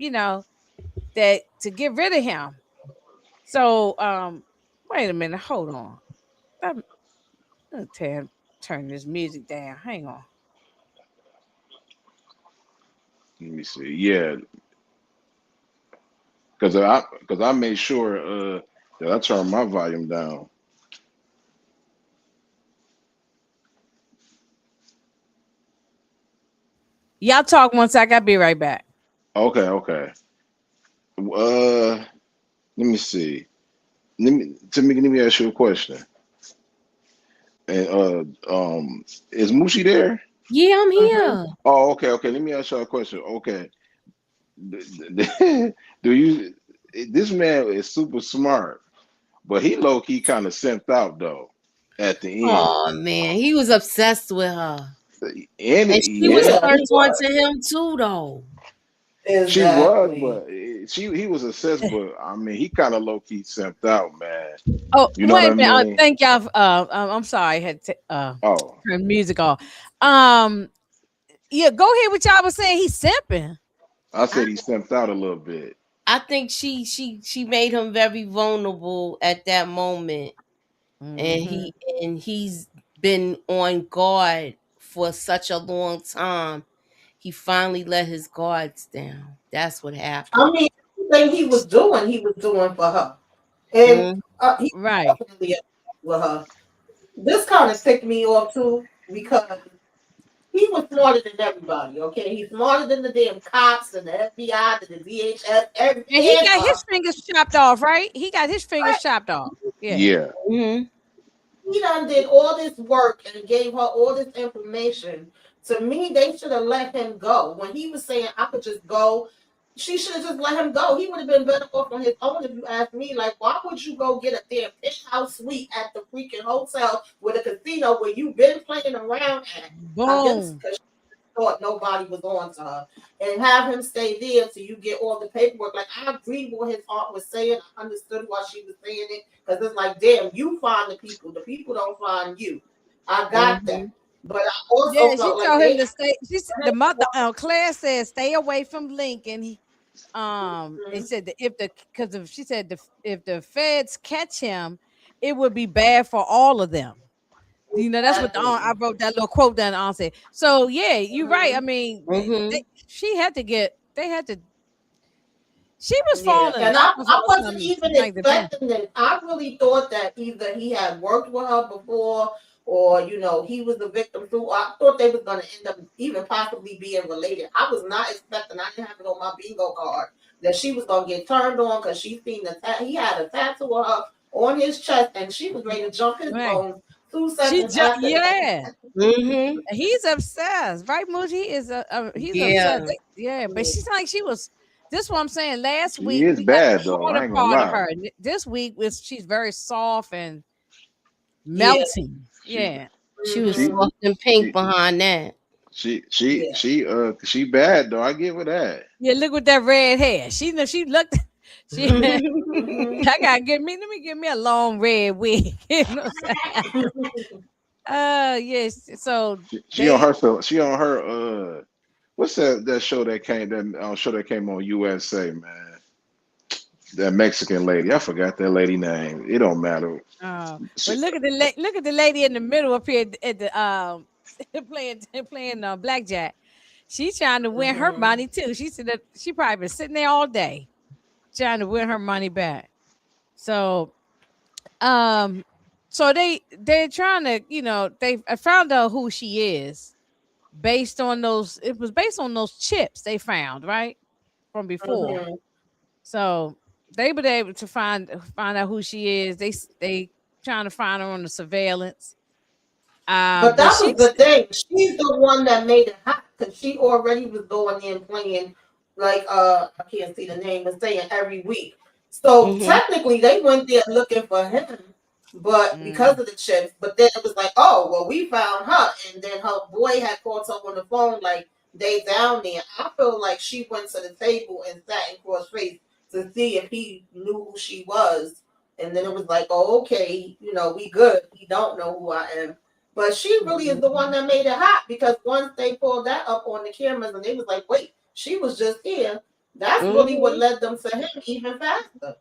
that to get rid of him. So, wait a minute, hold on. I'm gonna turn this music down. Hang on. Let me see. Yeah, because I made sure that I turned my volume down. Y'all talk one sec. I'll be right back. Okay. Let me see. Let me ask you a question. And is Moochie there? Yeah, I'm here. Oh, okay. Let me ask you a question. Okay. This man is super smart, but he low key kind of simped out though at the end. Oh man, he was obsessed with her. And she was turned on to him too, though. Exactly. She was, but he was obsessed. But I mean, he kind of low key simped out, man. Oh, you know wait a minute. I mean? Thank y'all. I'm sorry, I had to turn music off. Yeah, go ahead. What y'all was saying? He's simping. I said he simped out a little bit. I think she made him very vulnerable at that moment, and he's been on guard for such a long time. He finally let his guards down. That's what happened. I mean, everything he was doing for her, and he right with her. This kind of ticked me off too because he was smarter than everybody. Okay, he's smarter than the damn cops and the FBI, and the DHS. And he got his fingers chopped off, right? He got his fingers chopped off. Yeah. Mm-hmm. He done did all this work and gave her all this information. To me, they should have let him go. When he was saying, I could just go, she should have just let him go. He would have been better off on his own if you ask me. Like, why would you go get a damn penthouse suite at the freaking hotel with a casino where you've been playing around at? Boom. Because she thought nobody was on to her. And have him stay there till you get all the paperwork. Like, I agreed with what his aunt was saying. I understood why she was saying it. Because it's like, damn, you find the people. The people don't find you. I got that. But I also she told him to stay. The mother, Claire said, stay away from Lincoln. They said that if the feds catch him, it would be bad for all of them. That's what I wrote that little quote down. The said. So yeah, you're right. I mean, she had to get. They had to. She was falling. And I wasn't even expecting it. I really thought that either he had worked with her before, or he was the victim too. I thought they was gonna end up even possibly being related. I was not expecting. I didn't have it on my bingo card that she was gonna get turned on because she seen he had a tattoo of her on his chest, and she was ready to jump his bones 2 seconds after. Mm-hmm. He's obsessed, right, Mooji? He is he's obsessed. Yeah, but she's like she was. This is what I'm saying. Last week is bad though. I ain't gonna lie. her. This week she's very soft and melting. Yeah. She was soft and pink behind that. She bad though. I give her that. Yeah, look with that red hair. She looked. She I gotta let me give me a long red wig. You know what I'm saying? Yes. So she on her what's that show that came on USA, man? That Mexican lady. I forgot that lady name. It don't matter. But look at the lady in the middle up here at the playing blackjack. She's trying to win her money too. She said that she probably been sitting there all day trying to win her money back. So so they're trying to, they found out who she is based on those chips they found, right? From before. So they were able to find out who she is. They trying to find her on the surveillance. But that was the thing. She's the one that made it hot because she already was going in playing like I can't see the name and saying every week. So technically they went there looking for him, but because of the chips. But then it was like, oh well, we found her, and then her boy had called her on the phone like they down there. I feel like she went to the table and sat in cross face to see if he knew who she was, and then it was like, oh okay, we good. He don't know who I am. But she really is the one that made it hot because once they pulled that up on the cameras and they was like, wait, she was just here. That's really what led them to him even faster.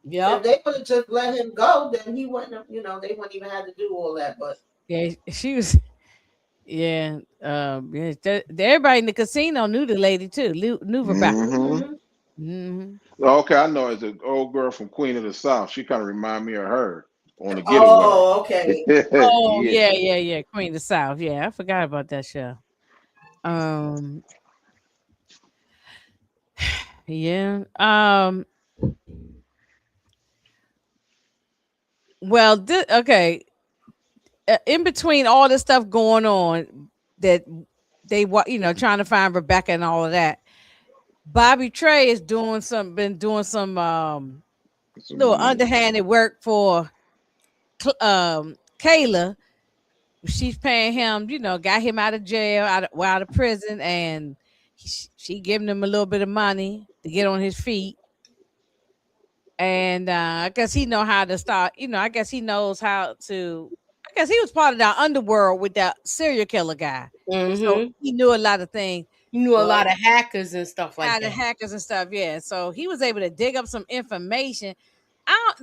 Yeah. If they would have just let him go, then he wouldn't have, they wouldn't even have to do all that. But yeah, she was. Yeah. Everybody in the casino knew the lady too. Knew Rebecca. Okay, I know. It's an old girl from Queen of the South. She kind of remind me of her. On the getaway. Oh, okay. Oh, yeah. Queen of the South. Yeah, I forgot about that show. Yeah. Well, okay. In between all this stuff going on, that they trying to find Rebecca and all of that, Bobby Trey is been doing some little underhanded work for Kayla. She's paying him, got him out of jail, out of prison, and she giving him a little bit of money to get on his feet. And I guess he know how to start, I guess he knows how to. I guess he was part of that underworld with that serial killer guy. So he knew a lot of things. He knew a lot of hackers and stuff like that. Hackers and stuff, yeah. So he was able to dig up some information. What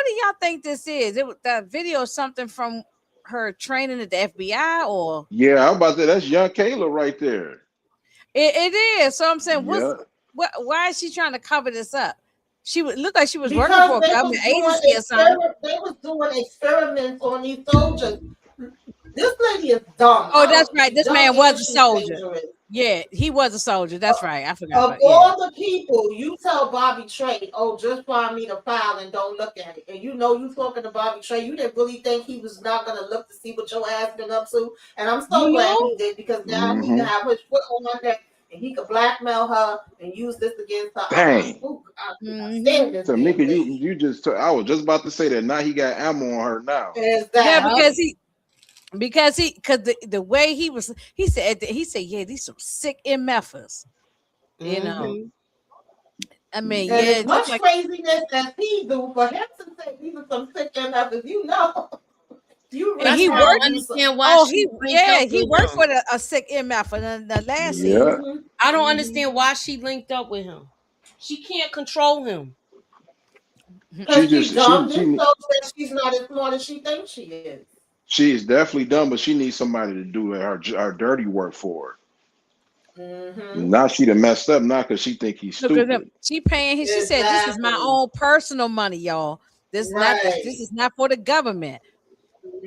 do y'all think this is? That video is something from her training at the FBI or? Yeah, I'm about to say that's young Kayla right there. It is. So I'm saying, why is she trying to cover this up? She would look like she was working for a government agency or something. They was doing experiments on these soldiers. This lady is dumb. Oh, that's right. This man was a soldier. Yeah, he was a soldier. That's right. I forgot. Of all the people, you tell Bobby Trey, oh, just find me the file and don't look at it. And you talking to Bobby Trey, you didn't really think he was not going to look to see what your ass been up to. And I'm so glad he did because now he can have his foot on that and he could blackmail her and use this against her. Dang. So, Mika, you just I was just about to say that now he got ammo on her now. Yeah, because the way he said, yeah, these some sick MFers. I mean, as much craziness as he do, for him to say these are some sick MFers, you really he worked. Understand why? He worked with a sick MF for the last season. I don't understand why she linked up with him. She can't control him. She's dumb. She's not as smart as she thinks she is. She's definitely dumb, but she needs somebody to do her dirty work for her. Now she done messed up now because she think he's stupid. She paying him. She said, "This is my own personal money, y'all. This is not for the government."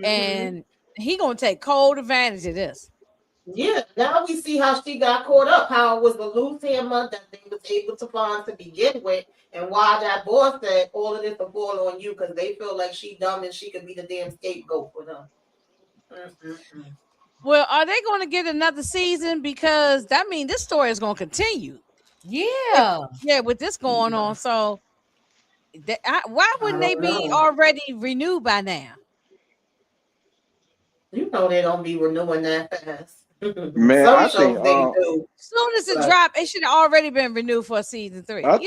And he gonna take cold advantage of this. Yeah, now we see how she got caught up, how it was the loose hammer that they was able to find to begin with, and why that boss said all of this will fall on you because they feel like she dumb and she could be the damn scapegoat for them. Well, are they going to get another season? Because that means this story is going to continue. Yeah. With this going on. So why wouldn't they be already renewed by now? You know they don't be renewing that fast. Man, Some I shows think they do. As soon as it dropped, it should have already been renewed for season 3. I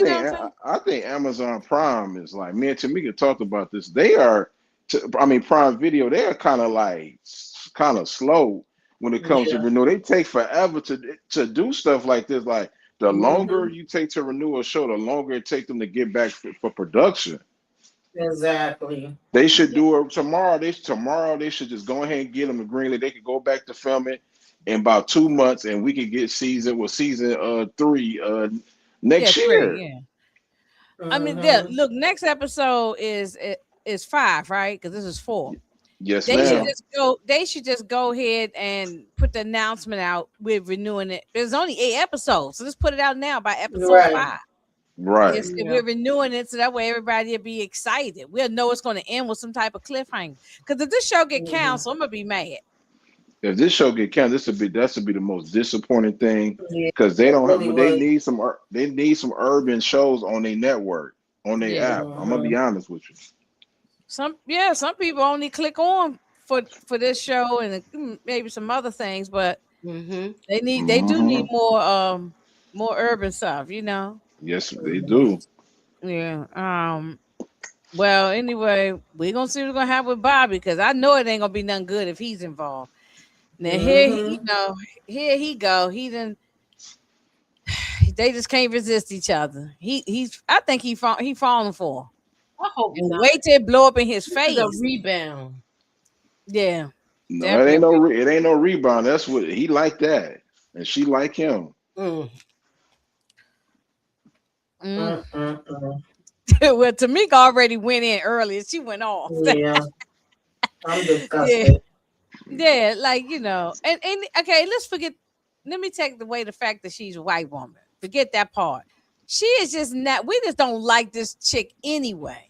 think Amazon Prime is like, me and Tamika talked about this. They are, Prime Video, they are kind of slow when it comes to renew. They take forever to do stuff like this. Like the longer you take to renew a show, the longer it takes them to get back for production. Exactly. They should do it tomorrow. Tomorrow they should just go ahead and get them a green light. They could go back to filming in about 2 months, and we could get season 3 next year. Yeah. I mean, look, next episode is 5, right? Because this is 4. Yes, they should just go ahead and put the announcement out with renewing it. There's only 8 episodes, so let's put it out now by episode 5. Right. We're renewing it so that way everybody will be excited. We'll know it's going to end with some type of cliffhanger. Because if this show get canceled, I'm gonna be mad. If this show get canceled, that's be the most disappointing thing. Because they don't have. They need some urban shows on their network, on their app. I'm gonna be honest with you. Some people only click on for this show and maybe some other things, but they do need more urban stuff, you know. Yes, they do. Yeah. Well, anyway, we're gonna see what's gonna happen with Bobby, because I know it ain't gonna be nothing good if he's involved. Now here he go. They just can't resist each other. I think he falling for. I hope not. Wait till it blow up in his face. A rebound. Yeah. No, it ain't no rebound. That's what he like that, and she like him. Well, Tamika already went in early. She went off. Yeah. I'm disgusted. Yeah, like, you know, and okay, let me take away the fact that she's a white woman. Forget that part. She is just not, we just don't like this chick anyway.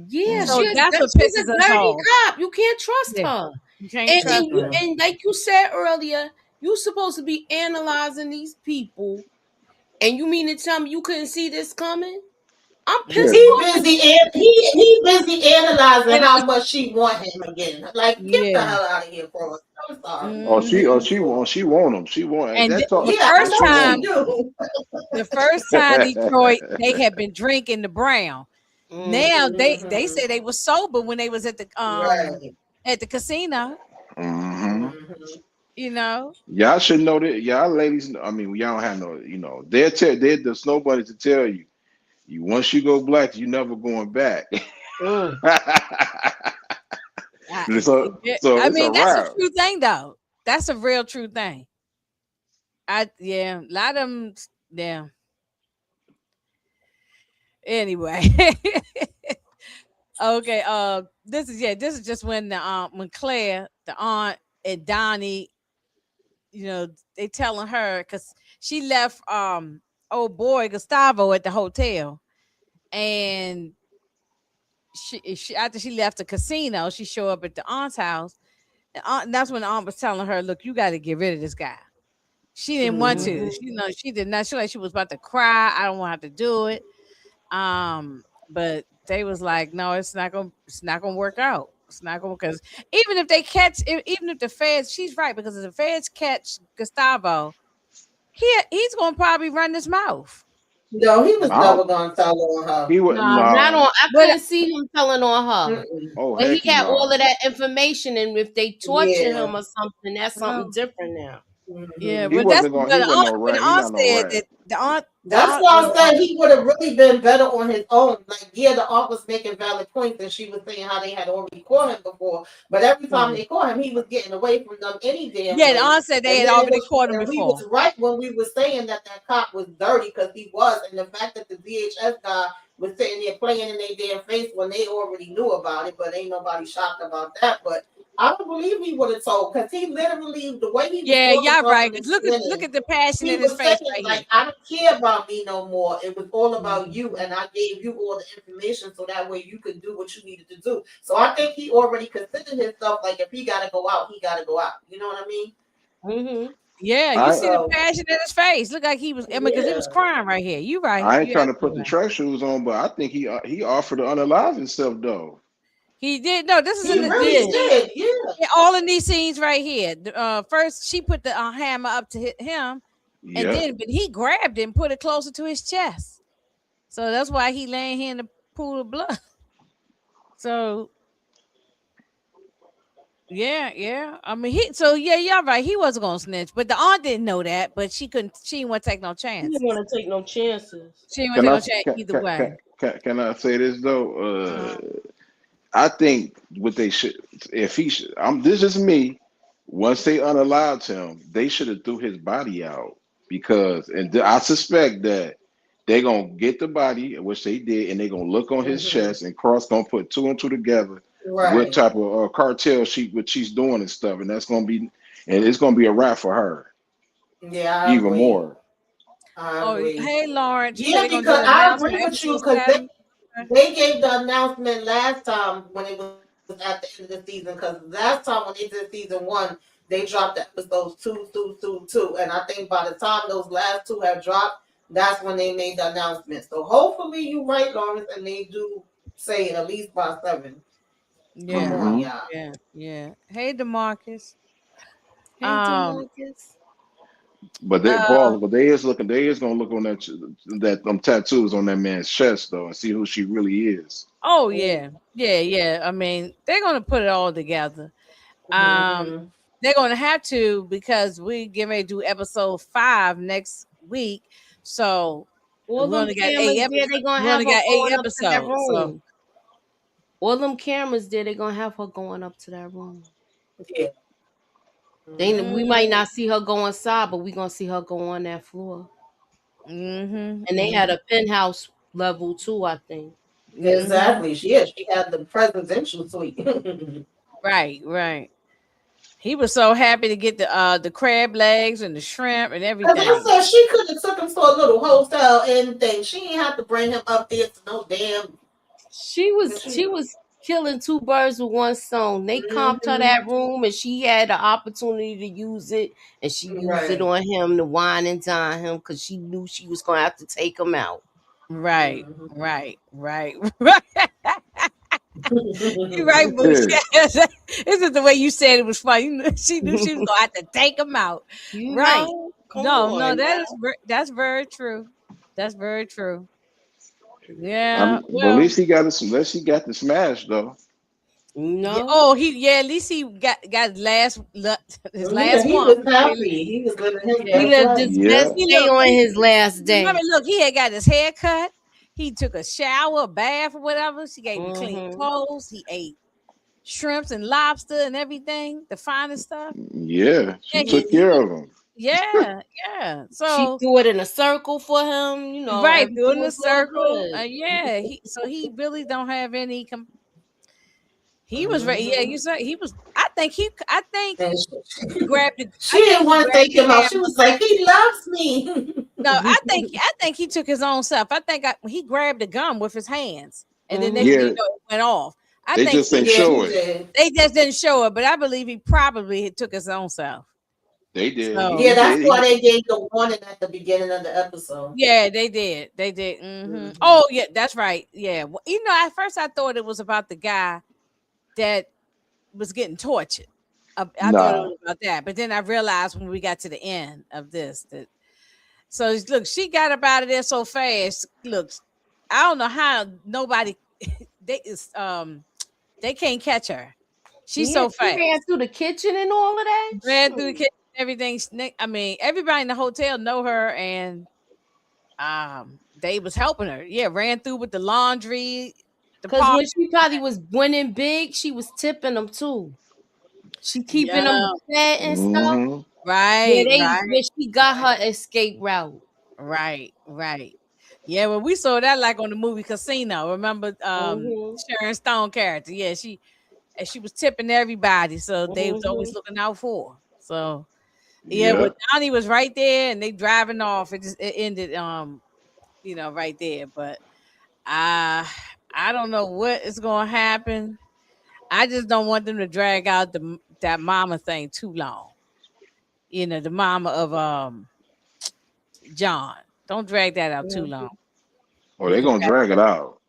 Yeah, so that's what pisses us off. Cop. You can't trust her. You can't trust her. And like you said earlier, you're supposed to be analyzing these people, and you mean to tell me you couldn't see this coming? I'm pissed. He busy analyzing how much she want him again. Like, get the hell out of here, bro. I'm sorry. She want him. She want. And the first time Detroit, they had been drinking the brown. Now they say they were sober when they was at the casino. You know, y'all should know that. Y'all ladies, I mean, y'all don't have no. You know, there's nobody to tell you. Once you go black, you never going back. I mean, that's a true thing, though. That's a real true thing. A lot of them, Anyway, okay. This is just when when Claire, the aunt, and Donnie, you know, they telling her because she left old boy Gustavo at the hotel, and she after she left the casino, she showed up at the aunt's house, and that's when the aunt was telling her, "Look, you got to get rid of this guy." She didn't want to. She did not. She was about to cry. I don't want to have to do it. But they was like, "No, it's not gonna work out. It's not gonna, because even if the feds, she's right, because if the feds catch Gustavo, he's gonna probably run his mouth." No, he was never gonna tell on her. He was not on. I couldn't see him telling on her. But he had all of that information, and if they torture him or something, that's something different now. Yeah, but that's what the aunt said. That's why I said he would have really been better on his own. Like, the aunt was making valid points, and she was saying how they had already caught him before. But every time they caught him, he was getting away from them any damn way. The aunt said they had already caught him before. He was right when we were saying that cop was dirty, because he was, and the fact that the VHS guy was sitting there playing in their damn face when they already knew about it, but ain't nobody shocked about that. But I don't believe he would have told because he literally the way he was y'all right. Look at the passion in his face right like, here. I don't care about me no more. It was all about you, and I gave you all the information so that way you could do what you needed to do. So I think he already considered himself like if he got to go out, he got to go out. You know what I mean? Mm-hmm. Yeah, you see the passion in his face. Look like he was, because he was crying right here. You right. I ain't trying to put the track shoes on, but I think he offered to unalive himself though. He did. No, this is he really did. Yeah, all in these scenes right here. First, she put the hammer up to hit him, and then but he grabbed it and put it closer to his chest. So that's why he laying here in the pool of blood. So. Yeah. I mean, y'all right. He wasn't gonna snitch, but the aunt didn't know that. But she couldn't. She didn't want to take no chance. She didn't want to take no chances. She didn't want to take no chance either way. Can I say this though? I think what they should, if he should, this is me. Once they unalived him, they should have threw his body out because, and I suspect that they're gonna get the body, which they did, and they're gonna look on his chest, and Cross gonna put 2 and 2 together. Right. What type of cartel what she's doing and stuff, and it's gonna be a wrap for her. Yeah, I even agree. more. I agree. Hey, Lawrence. Yeah, because I agree with you because they gave the announcement last time when it was at the end of the season. Because last time when they did season 1, they dropped the episodes 2 through 2, and I think by the time those last 2 have dropped, that's when they made the announcement. So hopefully you're right, Lawrence, and they do say at least by 7. Yeah. Come on, y'all. Yeah. Hey, DeMarcus. Hey, DeMarcus. But they is gonna look on that tattoos on that man's chest though and see who she really is. Oh yeah. I mean, they're gonna put it all together. They're gonna have to because we get ready to do episode 5 next week. So we only got 8 episodes. We only got 8 episodes. So. All them cameras there, they're gonna have her going up to that room. Yeah. We might not see her go inside, but we're gonna see her go on that floor. And they had a penthouse level too, I think. Exactly. She had the presidential suite. Right. He was so happy to get the crab legs and the shrimp and everything. I said she could have took him to a little hotel and thing. She didn't have to bring him up there to no damn. She was killing 2 birds with 1 stone. They comped her that room, and she had the opportunity to use it, and she used it on him to wine and dine him because she knew she was gonna have to take him out. Right. You're right, but this is the way you said it was funny. She knew she was gonna have to take him out. Right? No, that's very true. That's very true. Yeah. But at least he got the smash though. No. Yeah, at least he got his last one. He was happy. He was living his He lived his best day on his last day. I mean, look, he had got his hair cut. He took a shower, a bath, or whatever. She gave him clean clothes. He ate shrimps and lobster and everything, the finest stuff. Yeah, she took care of him. Yeah. So she threw it in a circle for him, Right, threw it in a circle. So he really don't have any. He was ready. Yeah, you said he was. I think he grabbed it. She didn't want to take him out. She was like, "He loves me." No, I think he took his own self. I think he grabbed the gum with his hands, and then it went off. They just didn't show it. They just didn't show it, but I believe he probably took his own self. They did. So, that's why they gave the warning at the beginning of the episode. Yeah, they did. Oh, yeah, that's right. Yeah, well, at first I thought it was about the guy that was getting tortured. I thought it was about that, but then I realized when we got to the end of this that. So look, she got up out of there so fast. Look, I don't know how nobody they can't catch her. She's so fast. She ran through the kitchen and all of that. Ran through the kitchen, everything. I mean, everybody in the hotel know her, and they was helping her. Yeah, ran through with the laundry. Because when she probably was winning big, she was tipping them too. She keeping them fed and stuff. Right. Where she got her escape route. Right. Yeah, well, we saw that like on the movie Casino. Remember Sharon Stone character? Yeah, she and she was tipping everybody, so they was always looking out for her. So yeah, when Donnie was right there and they driving off, it ended right there. But I don't know what is gonna happen. I just don't want them to drag out that mama thing too long. The mama of John. Don't drag that out too long. Oh, they're gonna drag it out.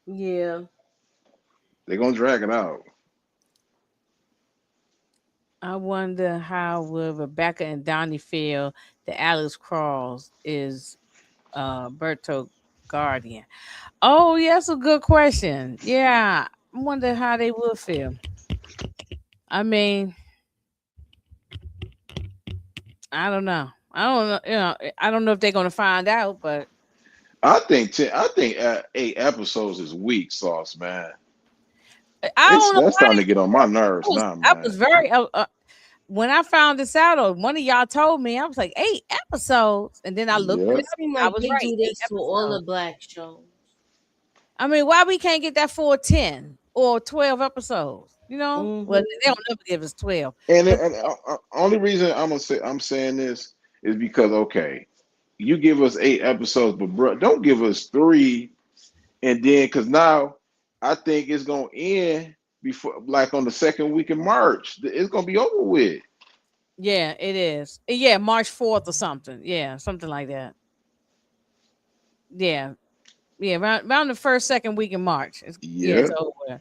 Yeah. They're gonna drag it out. I wonder how will Rebecca and Donnie feel that Alex Cross is Berto guardian. Oh, yeah, that's a good question. Yeah, I wonder how they would feel. I mean, I don't know. I don't know if they're gonna find out, but I think 8 episodes is weak sauce, man. That's starting to get on my nerves now, man. I was very when I found this out, or one of y'all told me, I was like 8 episodes, and then I looked. I was right. Do this to all the black shows. I mean, why we can't get that for 10 or 12 episodes? Well, they don't never give us 12. And only reason I'm saying this is because you give us 8 episodes, but bro, don't give us 3, and then because now I think it's gonna end before, like on the second week in March. It's gonna be over with. Yeah, it is. Yeah, March 4th or something. Yeah, something like that. Yeah, around the first, second week in March. It's over.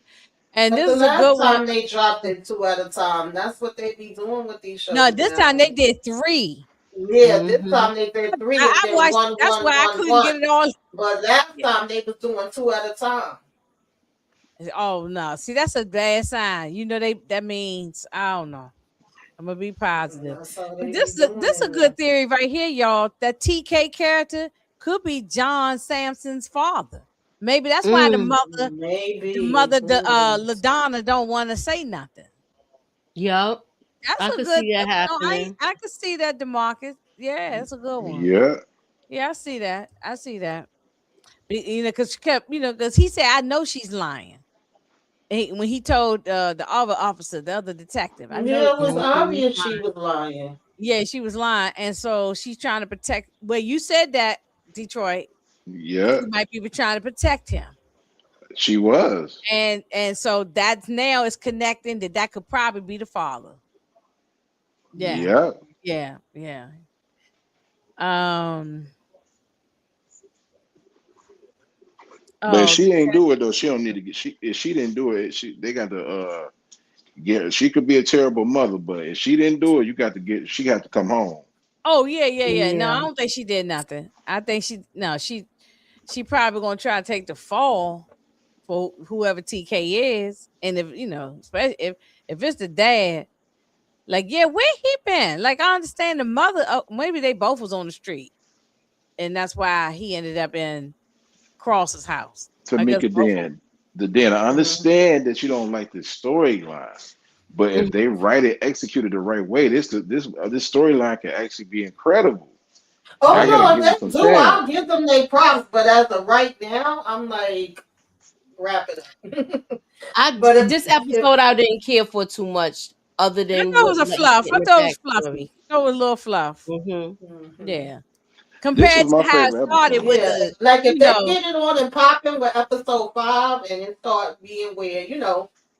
And this is a good one. Last time they dropped it 2 at a time. That's what they be doing with these shows. No, this time they did 3. Yeah, this time they did 3. That's why I couldn't get it all. But last time they was doing 2 at a time. Oh no! See, that's a bad sign. That means I don't know. I'm gonna be positive. This is a good theory right here, y'all. That TK character could be John Samson's father. Maybe that's why the mother, LaDonna, don't want to say nothing. Yep. I could see that happening. I could see that, DeMarcus. Yeah, it's a good one. Yeah, I see that. Because she kept, because he said, "I know she's lying." When he told the other officer, the other detective, it was obvious she was lying. Yeah, she was lying, and so she's trying to protect. Well, you said that, Detroit. Yeah, she might be trying to protect him. She was, and so that's now is connecting that could probably be the father. Yeah. But if she ain't do it though, she don't need to get. If she didn't do it, they got to get. She could be a terrible mother, but if she didn't do it, you got to get. She got to come home. Oh yeah. No, I don't think she did nothing. I think she probably gonna try to take the fall for whoever TK is, and if especially if it's the dad, like where he been? Like I understand the mother. Maybe they both was on the street, and that's why he ended up in Cross's house. Tamika Den, I understand that you don't like the storyline, but if they write it, executed the right way, this storyline can actually be incredible. Oh no, if they do, I'll give them their props. But as of right now, I'm like, wrap it up. This episode I didn't care for too much, other than it was a fluff. I thought it was fluffy. It was a little fluff. Yeah. Compared to how it started with if they get it on and popping with episode 5 and it starts being where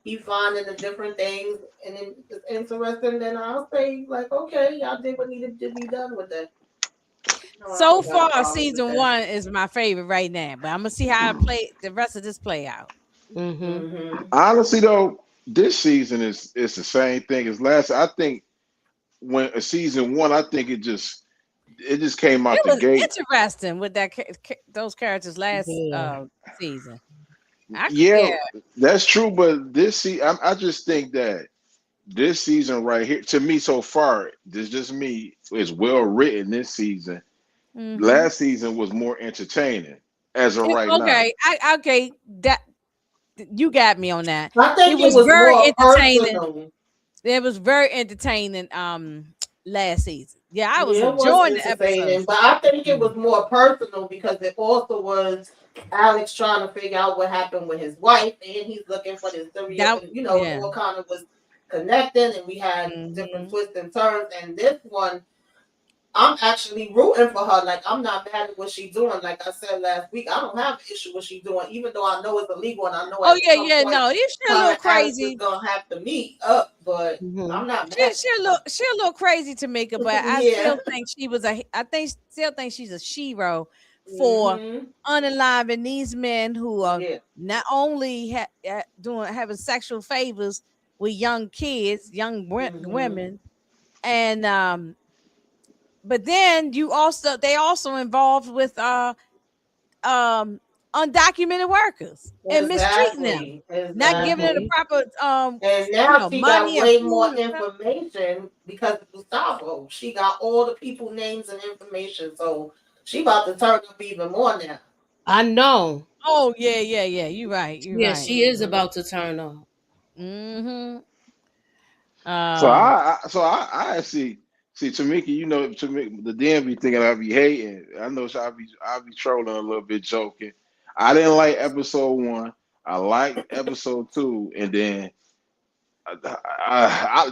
he's finding the different things and it's interesting, then I'll say like, okay, y'all did what needed to be done with that. So far, season 1 is my favorite right now, but I'm gonna see how the rest of this play out. Honestly, though, this season is the same thing as last. I think when season 1, I think it just came out the gate. Interesting with those characters last season. That's true. But this season, I just think that this season right here, to me so far, this is just me, is well written this season. Last season was more entertaining as of right now. Okay, that you got me on that. I think it was very entertaining. It was very entertaining last season. Yeah, I was enjoying the episode. But I think it was more personal because it also was Alex trying to figure out what happened with his wife, and he's looking for this theory. It all kind of was connecting, and we had different twists and turns. And this one, I'm actually rooting for her. Like, I'm not mad at what she's doing. Like I said last week, I don't have an issue with what she's doing, even though I know it's illegal and I know. Oh yeah, no, she's a little crazy. Gonna have to meet up, but I'm not mad. She's a little crazy, Tamika, but I still think she was still think she's a shero for unaliving these men who are not only having sexual favors with young kids, young women, and but then they also involved with undocumented workers and mistreating them, not giving them the proper and now she money got way more information because of Gustavo. She got all the people names and information, so she about to turn up even more now. I know. Oh yeah, you're right. She is about to turn up. So I actually see Tamika, Tamika, the DMV thinking I be hating. I know I'll be trolling a little bit, joking. I didn't like episode 1. I liked episode 2, and then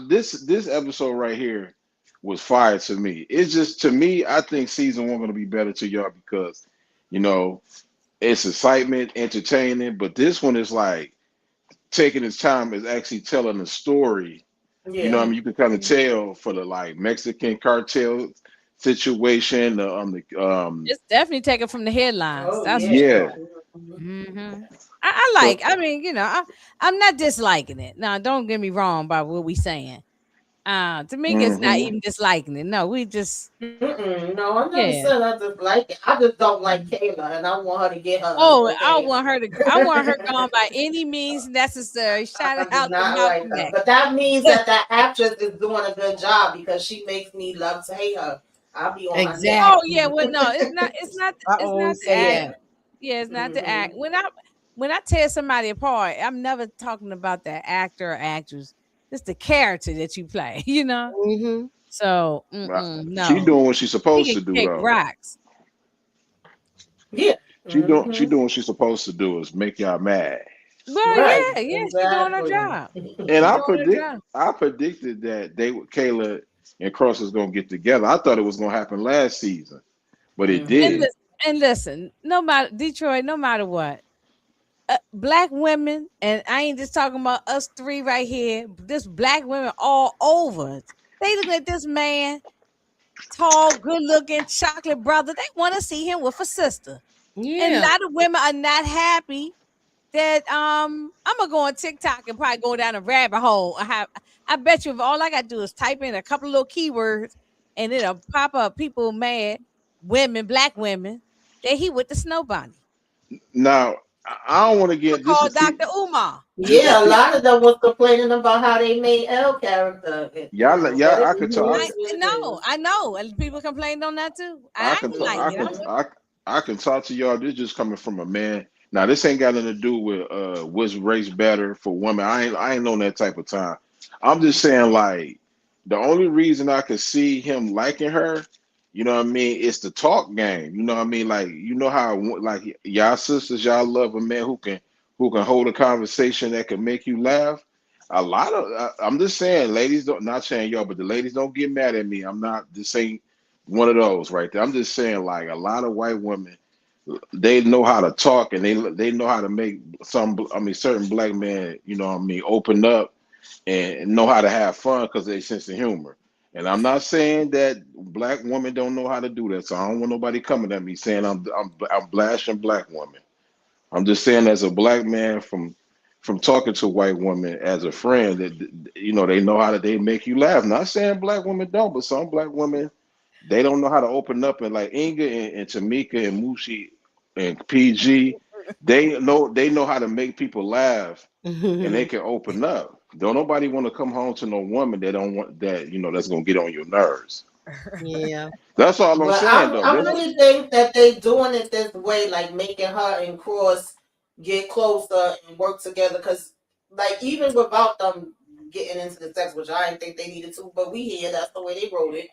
this episode right here was fire to me. It's just, to me, I think season 1 gonna be better to y'all because it's excitement, entertaining, but this one is like taking its time, is actually telling a story. Yeah. You know what I mean? You can kind of tell for the like Mexican cartel situation. It's definitely taken from the headlines. Oh, that's yeah. I like. I mean, I'm not disliking it. Now, don't get me wrong about what we saying. To me, it's not even disliking it. No, we just. No, I'm not saying I dislike it. I just don't like Kayla, and I want her to get her. Oh, okay. I want her gone by any means necessary. Shout out to Malcolm X. But that means that actress is doing a good job because she makes me love to hate her. I'll be on exactly. her. Oh yeah, well no, it's not the act. Yeah, it's not the act. When I tear somebody apart, I'm never talking about the actor or actress. It's the character that you play, So no, she's doing what she's supposed to do. Though. Rocks. Yeah, she doing what she's supposed to do is make y'all mad. Well, yeah, she's doing her job. And I predicted that Kayla and Cross is gonna get together. I thought it was gonna happen last season, but it didn't. And listen, no matter Detroit, no matter what. Black women, and I ain't just talking about us three right here. This black women all over. They look at this man, tall, good-looking, chocolate brother. They want to see him with a sister. Yeah. And a lot of women are not happy that I'm gonna go on TikTok and probably go down a rabbit hole. I bet you if all I gotta do is type in a couple of little keywords and it'll pop up people mad, women, black women, that he with the snow bunny. Now I don't want to get called Dr. Umar. Yeah, a lot of them was complaining about how they made Elle character. Yeah, I could talk. I know, and people complained on that too. I can talk to y'all. This just coming from a man. Now this ain't got nothing to do with which race better for women. I ain't on that type of time. I'm just saying, like, the only reason I could see him liking her, you know what I mean, it's the talk game. You know what I mean? Like, how, like, y'all sisters, y'all love a man who can hold a conversation that can make you laugh. A lot of, I'm just saying, ladies not saying y'all, but the ladies don't get mad at me. I'm not, this ain't one of those right there. I'm just saying, like, a lot of white women, they know how to talk, and they know how to make certain black men, open up and know how to have fun because they sense of humor. And I'm not saying that black women don't know how to do that. So I don't want nobody coming at me saying I'm blasting black women. I'm just saying, as a black man, from talking to white women as a friend, that they know how to, they make you laugh. Not saying black women don't, but some black women, they don't know how to open up. And like Inga and Tamika and Mushi and PG, they know how to make people laugh, and they can open up. Don't nobody want to come home to no woman that don't want that, that's gonna get on your nerves. Yeah, that's all I'm saying. Though, I really think that they doing it this way, like making her and Cross get closer and work together. Because, like, even without them getting into the sex, which I didn't think they needed to, but we hear that's the way they wrote it.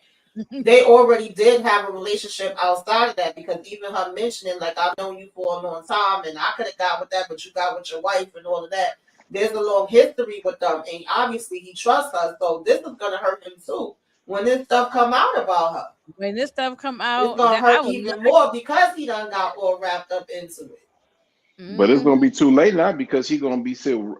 they already did have a relationship outside of that, because even her mentioning, like, I've known you for a long time and I could have got with that, but you got with your wife and all of that. There's a long history with them, and obviously he trusts her, so this is gonna hurt him too. When this stuff come out about her. When this stuff come out, it's gonna hurt even more because he done got all wrapped up into it. But it's gonna be too late now, because he gonna be still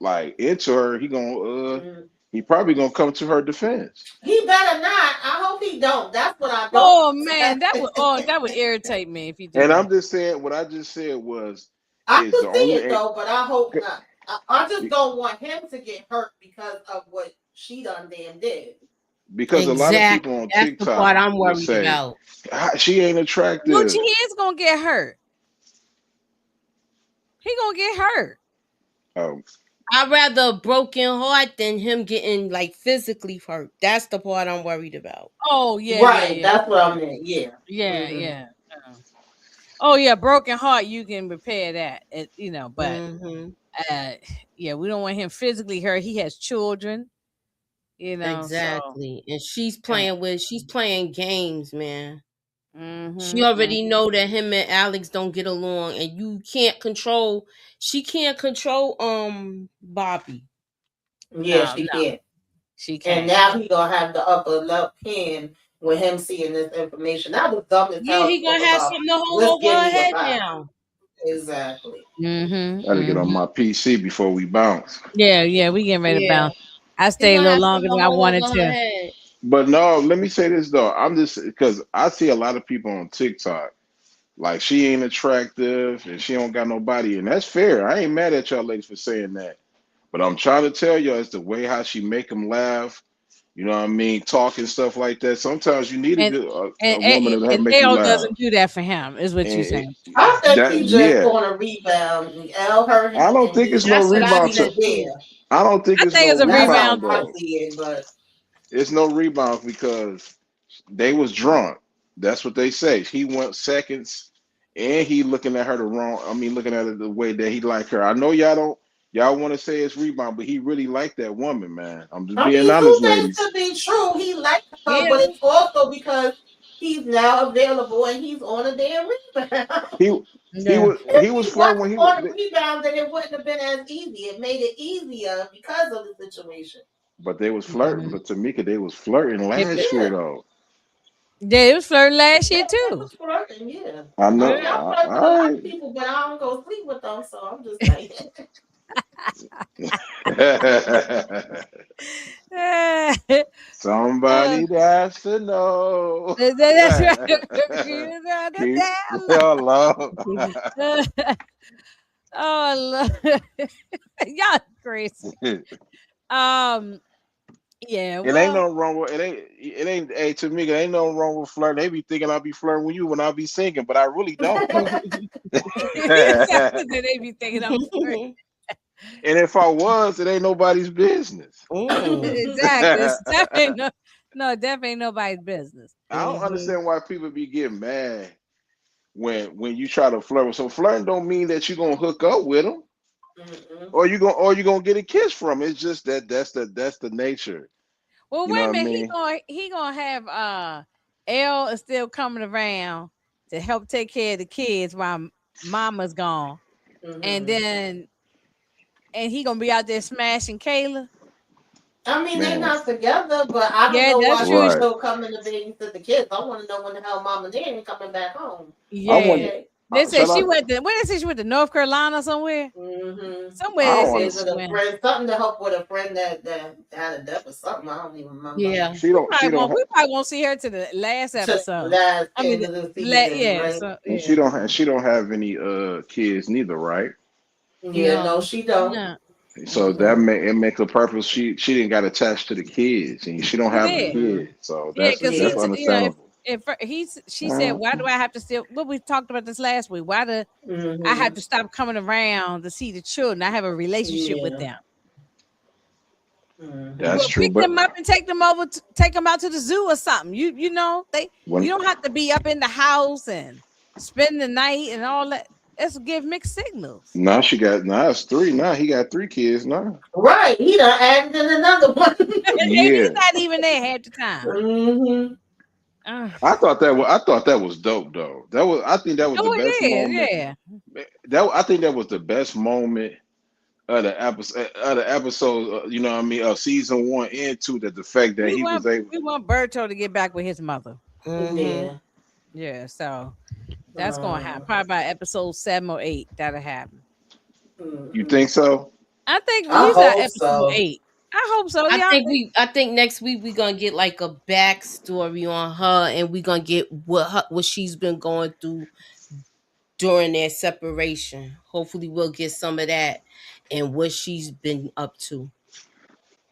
like into her. He gonna he probably gonna come to her defense. He better not. I hope he don't. That's what I don't. Oh man, that would irritate me if he did. And I'm just saying, what I just said was, I can see it though, but I hope not. I just don't want him to get hurt because of what she done damn did. Because a lot of people on TikTok, that's the part I'm worried about. She ain't attractive. Gucci is gonna get hurt. He gonna get hurt. Oh. I'd rather a broken heart than him getting like physically hurt. That's the part I'm worried about. Oh yeah, right. Yeah. That's what I meant. Yeah, yeah. Oh yeah, broken heart. You can repair that, but yeah, we don't want him physically hurt. He has children, exactly, and she's playing games, man. She already know that him and Alex don't get along, and she can't control Bobby. Yeah, she can't. She can't. And now he gonna have the upper left hand with him seeing this information. That was dumb as hell. Yeah, he gonna have something to hold over her head now. Exactly. Gotta get on my PC before we bounce. Yeah, we getting ready to bounce. I stayed a little longer than I wanted to. But no, let me say this though. I'm just, because I see a lot of people on TikTok, like, she ain't attractive and she don't got nobody, and that's fair. I ain't mad at y'all ladies for saying that. But I'm trying to tell y'all, it's the way how she make them laugh. You know what I mean? Talk and stuff like that. Sometimes you need a woman to help make you laugh. Doesn't do that for him, is what you're saying. I think he's just on a rebound. I don't think it's no rebound. I don't think it's no rebound. But it's no rebound because they was drunk. That's what they say. He went seconds, and he looking at her looking at it the way that he like her. I know y'all want to say it's rebound, but he really liked that woman, man. I'm just being honest, ladies. To be true, he liked her, but it's also because he's now available and he's on a damn rebound. He was flirting when he was on a rebound, then it wouldn't have been as easy. It made it easier because of the situation. But they was flirting. But Tamika, they was flirting last year though. Yeah, it was flirting last year too. Flirting, yeah. I know. I flirt with a lot of people, but I don't go sleep with them, so I'm just saying. Somebody has to know. That's right. Oh, y'all crazy. Yeah, it ain't no wrong with it ain't hey, to me, it ain't no wrong with flirting. They be thinking I'll be flirting with you when I be singing, but I really don't. They be thinking I'm flirting. And if I was, it ain't nobody's business. Exactly. Definitely ain't nobody's business. I don't understand why people be getting mad when you try to flirt with. So flirting don't mean that you're gonna hook up with them. Or you gonna get a kiss from it. It's just that's the nature. Well, wait a minute. He gonna have Elle is still coming around to help take care of the kids while mama's gone, and he gonna be out there smashing Kayla. I mean, they're not together, but I don't know why she's still coming to babysit the kids. I want to know when the hell mama and daddy ain't coming back home. Yeah. They said she went to. Where did they say she went to North Carolina somewhere? Somewhere. Something to help with a friend that had a death or something. I don't even remember. Yeah, we probably won't see her to the last episode. And she don't have any kids neither, right? Yeah, no, she don't. No. So it makes a purpose. She didn't got attached to the kids, and she don't have the kids. So that's understandable. She said, why do I have to still? Well, we talked about this last week. Why do I have to stop coming around to see the children? I have a relationship with them. That's true. Pick them up and take them over. Take them out to the zoo or something. You don't have to be up in the house and spend the night and all that. let's give mixed signals. Now it's 3. Now he got 3 kids now. Right, he done added in another one. And he's not even there half the time. Mm-hmm. I thought that was dope though. I think that was the best moment. Yeah. I think that was the best moment of the episode. You know what I mean, of season 1 and 2. That the fact that we want Berto to get back with his mother. Mm-hmm. Yeah. So that's gonna happen. Probably by episode 7 or 8. That'll happen. You think so? I think he's at episode 8. I hope so. I think next week we're gonna get like a backstory on her, and we're gonna get what she's been going through during their separation. Hopefully, we'll get some of that and what she's been up to.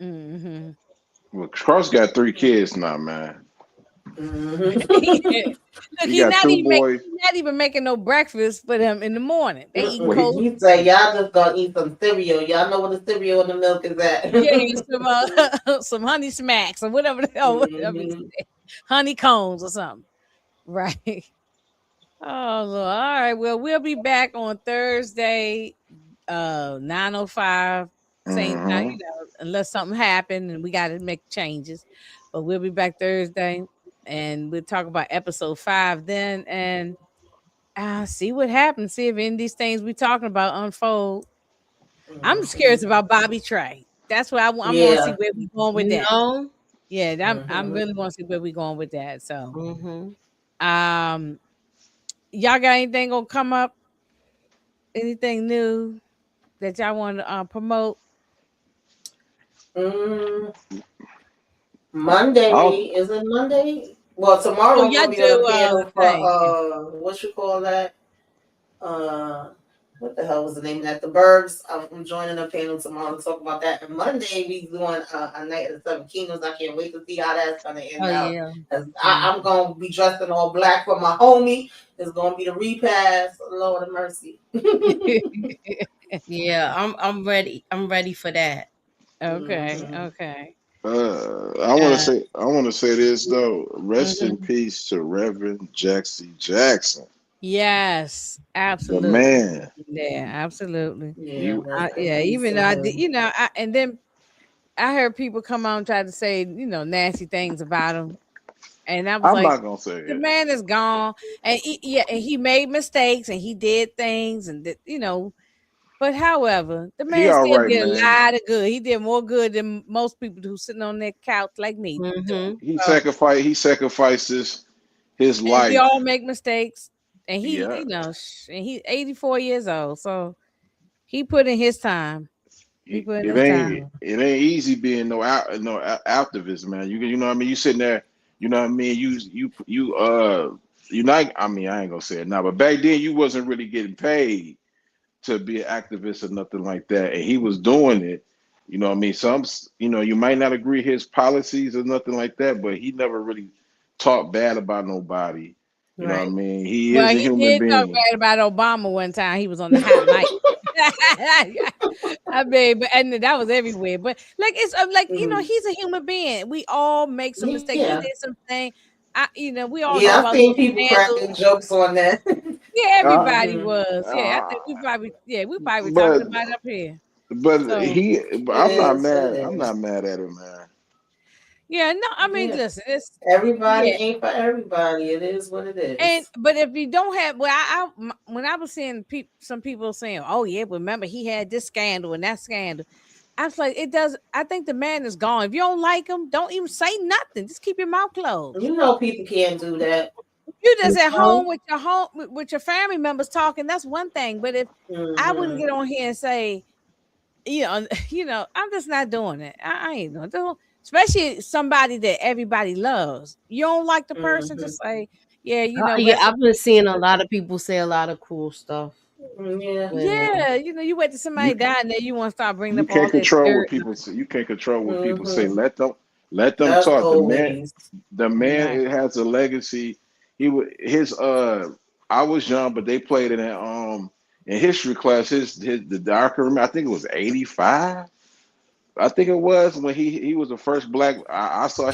Mm-hmm. Well, Cross got 3 kids now, man. Look, he's not even making no breakfast for them in the morning. They eat cold. He say y'all just gonna eat some cereal. Y'all know what the cereal and the milk is at. Yeah, some honey smacks or whatever the hell, honey cones or something. Right. Oh Lord. All right. Well, we'll be back on Thursday, 9:05. Same time, unless something happened and we got to make changes. But we'll be back Thursday. And we'll talk about episode 5 then, and see what happens. See if any of these things we're talking about unfold. I'm just curious about Bobby Trey. That's what I want to see where we're going with that. Yeah, I'm really want to see where we're going with that. So, y'all got anything gonna come up? Anything new that y'all want to promote? Monday is it Monday? Well, tomorrow we're gonna be on the panel for what you call that? What the hell was the name of that? The Burbs. I'm joining a panel tomorrow to talk about that. And Monday we doing a night of the 7 Kingdoms. I can't wait to see how that's gonna end out. Yeah. I'm gonna be dressed in all black for my homie. It's gonna be the repast. Lord of mercy. Yeah, I'm ready. I'm ready for that. Okay. I want to say this though. Rest in peace to Reverend Jaxie Jackson. Yes, absolutely. The man. Yeah, absolutely. Yeah. Even though and then I heard people come on and try to say nasty things about him, and I'm not gonna say the man is gone, and he made mistakes and he did things, and But however, the man still did a lot of good. He did more good than most people who sitting on their couch like me. He sacrifices his life. We all make mistakes, and and he's 84 years old, so he put in his time. It ain't easy being no activist, man. You know what I mean. You sitting there, you know what I mean. I ain't gonna say it now, but back then you wasn't really getting paid to be an activist or nothing like that, and he was doing it. You know what I mean? Some, you might not agree his policies or nothing like that, but he never really talked bad about nobody. You know what I mean? He is a human being. He did talk bad about Obama one time. He was on the hot mic. I mean, and that was everywhere. But it's he's a human being. We all make some mistakes. He did something. We all. Yeah, I've seen people cracking jokes on that. Yeah, everybody was. Yeah, I think we probably talking about it up here. But I'm not mad. I'm not mad at him, man. Yeah, no, I mean, listen, it's everybody ain't for everybody. It is what it is. But if you don't have, when I was seeing some people saying, "Oh yeah, remember he had this scandal and that scandal," I was like, I think the man is gone. If you don't like him, don't even say nothing. Just keep your mouth closed. People can't do that. You just at home with your family members talking. That's one thing. But if I wouldn't get on here and say, I'm just not doing it. I ain't doing it. Especially somebody that everybody loves. You don't like the person, just say, I've been seeing a lot of people say a lot of cool stuff. Yeah, you wait till somebody die and then you want to start bringing up all that. You can't control what people say. Let them talk. The man has a legacy. I was young, but they played it in history class. The darker, I think it was 85. I think it was when he was the first black. I saw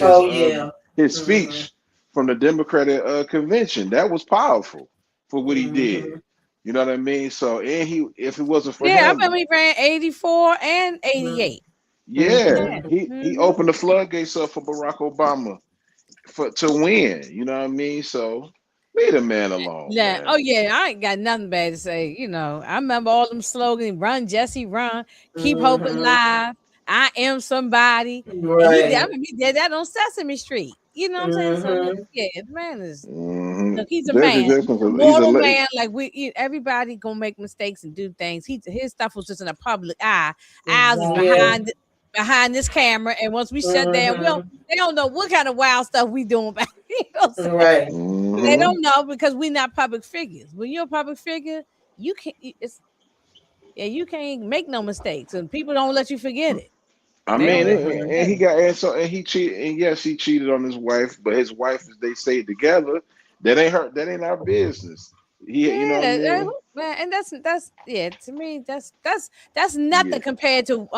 his speech from the Democratic convention. That was powerful for what he did. You know what I mean? So and if it wasn't for I him, remember he ran 84 and 88. yeah, he opened the floodgates up for Barack Obama to win. You know what I mean? So leave the man alone. Yeah. Man. Oh yeah, I ain't got nothing bad to say. You know, I remember all them slogans: "Run, Jesse, run! Keep hope alive! I am somebody." Right. And I remember he did that on Sesame Street. You know what I'm saying? So yeah, the man is. Look, he's a man, mortal man. Like everybody gonna make mistakes and do things. His stuff was just in a public eye. Ours is behind this camera, and once we shut down, they don't know what kind of wild stuff we doing back. You know right. They don't know because we're not public figures. When you're a public figure, you can't. You can't make no mistakes, and people don't let you forget it. I mean, and he cheated, and yes, he cheated on his wife, but his wife, as they say, together. That ain't our business. You know what I mean? Man, and that's to me, that's nothing compared to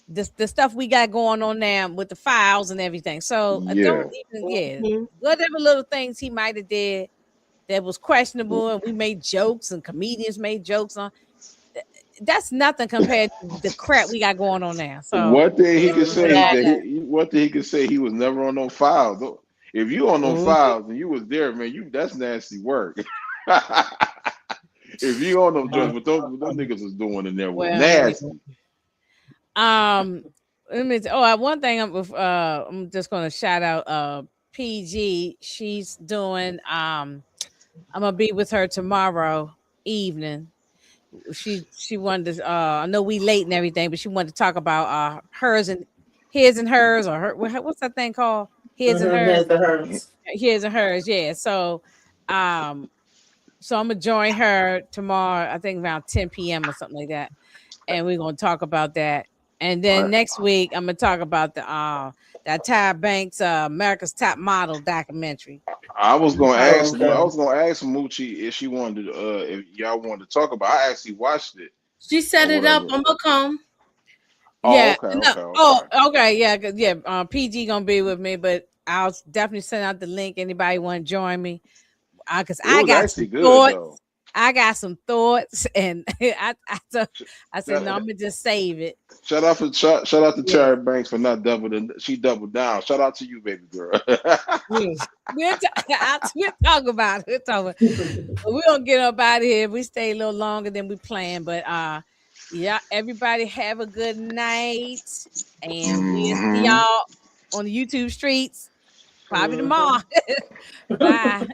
the stuff we got going on now with the files and everything. So don't even whatever little things he might have did that was questionable, and we made jokes and comedians made jokes on. That's nothing compared to the crap we got going on now. So one thing he could say, he was never on no files. Though. If you on no files and you was there, man, that's nasty work. If you on them drugs, what them niggas is doing in there was nasty. Let me. One thing I'm just gonna shout out PG. She's doing. I'm gonna be with her tomorrow evening. She wanted to. I know we late and everything, but she wanted to talk about his and hers, or her. What's that thing called? His and hers. His and hers. Yeah. So, so I'm gonna join her tomorrow. I think around 10 p.m. or something like that, and we're gonna talk about that. And then next week, I'm gonna talk about that Tyra Banks America's Top Model documentary. I was gonna ask Moochie if she wanted to, if y'all wanted to talk about. I actually watched it. She set it up. I'm gonna come. Yeah. Okay. Yeah. PG gonna be with me, but I'll definitely send out the link. Anybody want to join me? Because I got some thoughts. I got some thoughts, and I said no, I'm gonna just save it. Shout out to Tyra Banks for not doubling. She doubled down. Shout out to you, baby girl. We'll talk about it. We're gonna get up out of here. We stay a little longer than we planned, but everybody have a good night, and we'll see y'all on the YouTube streets probably tomorrow. Bye.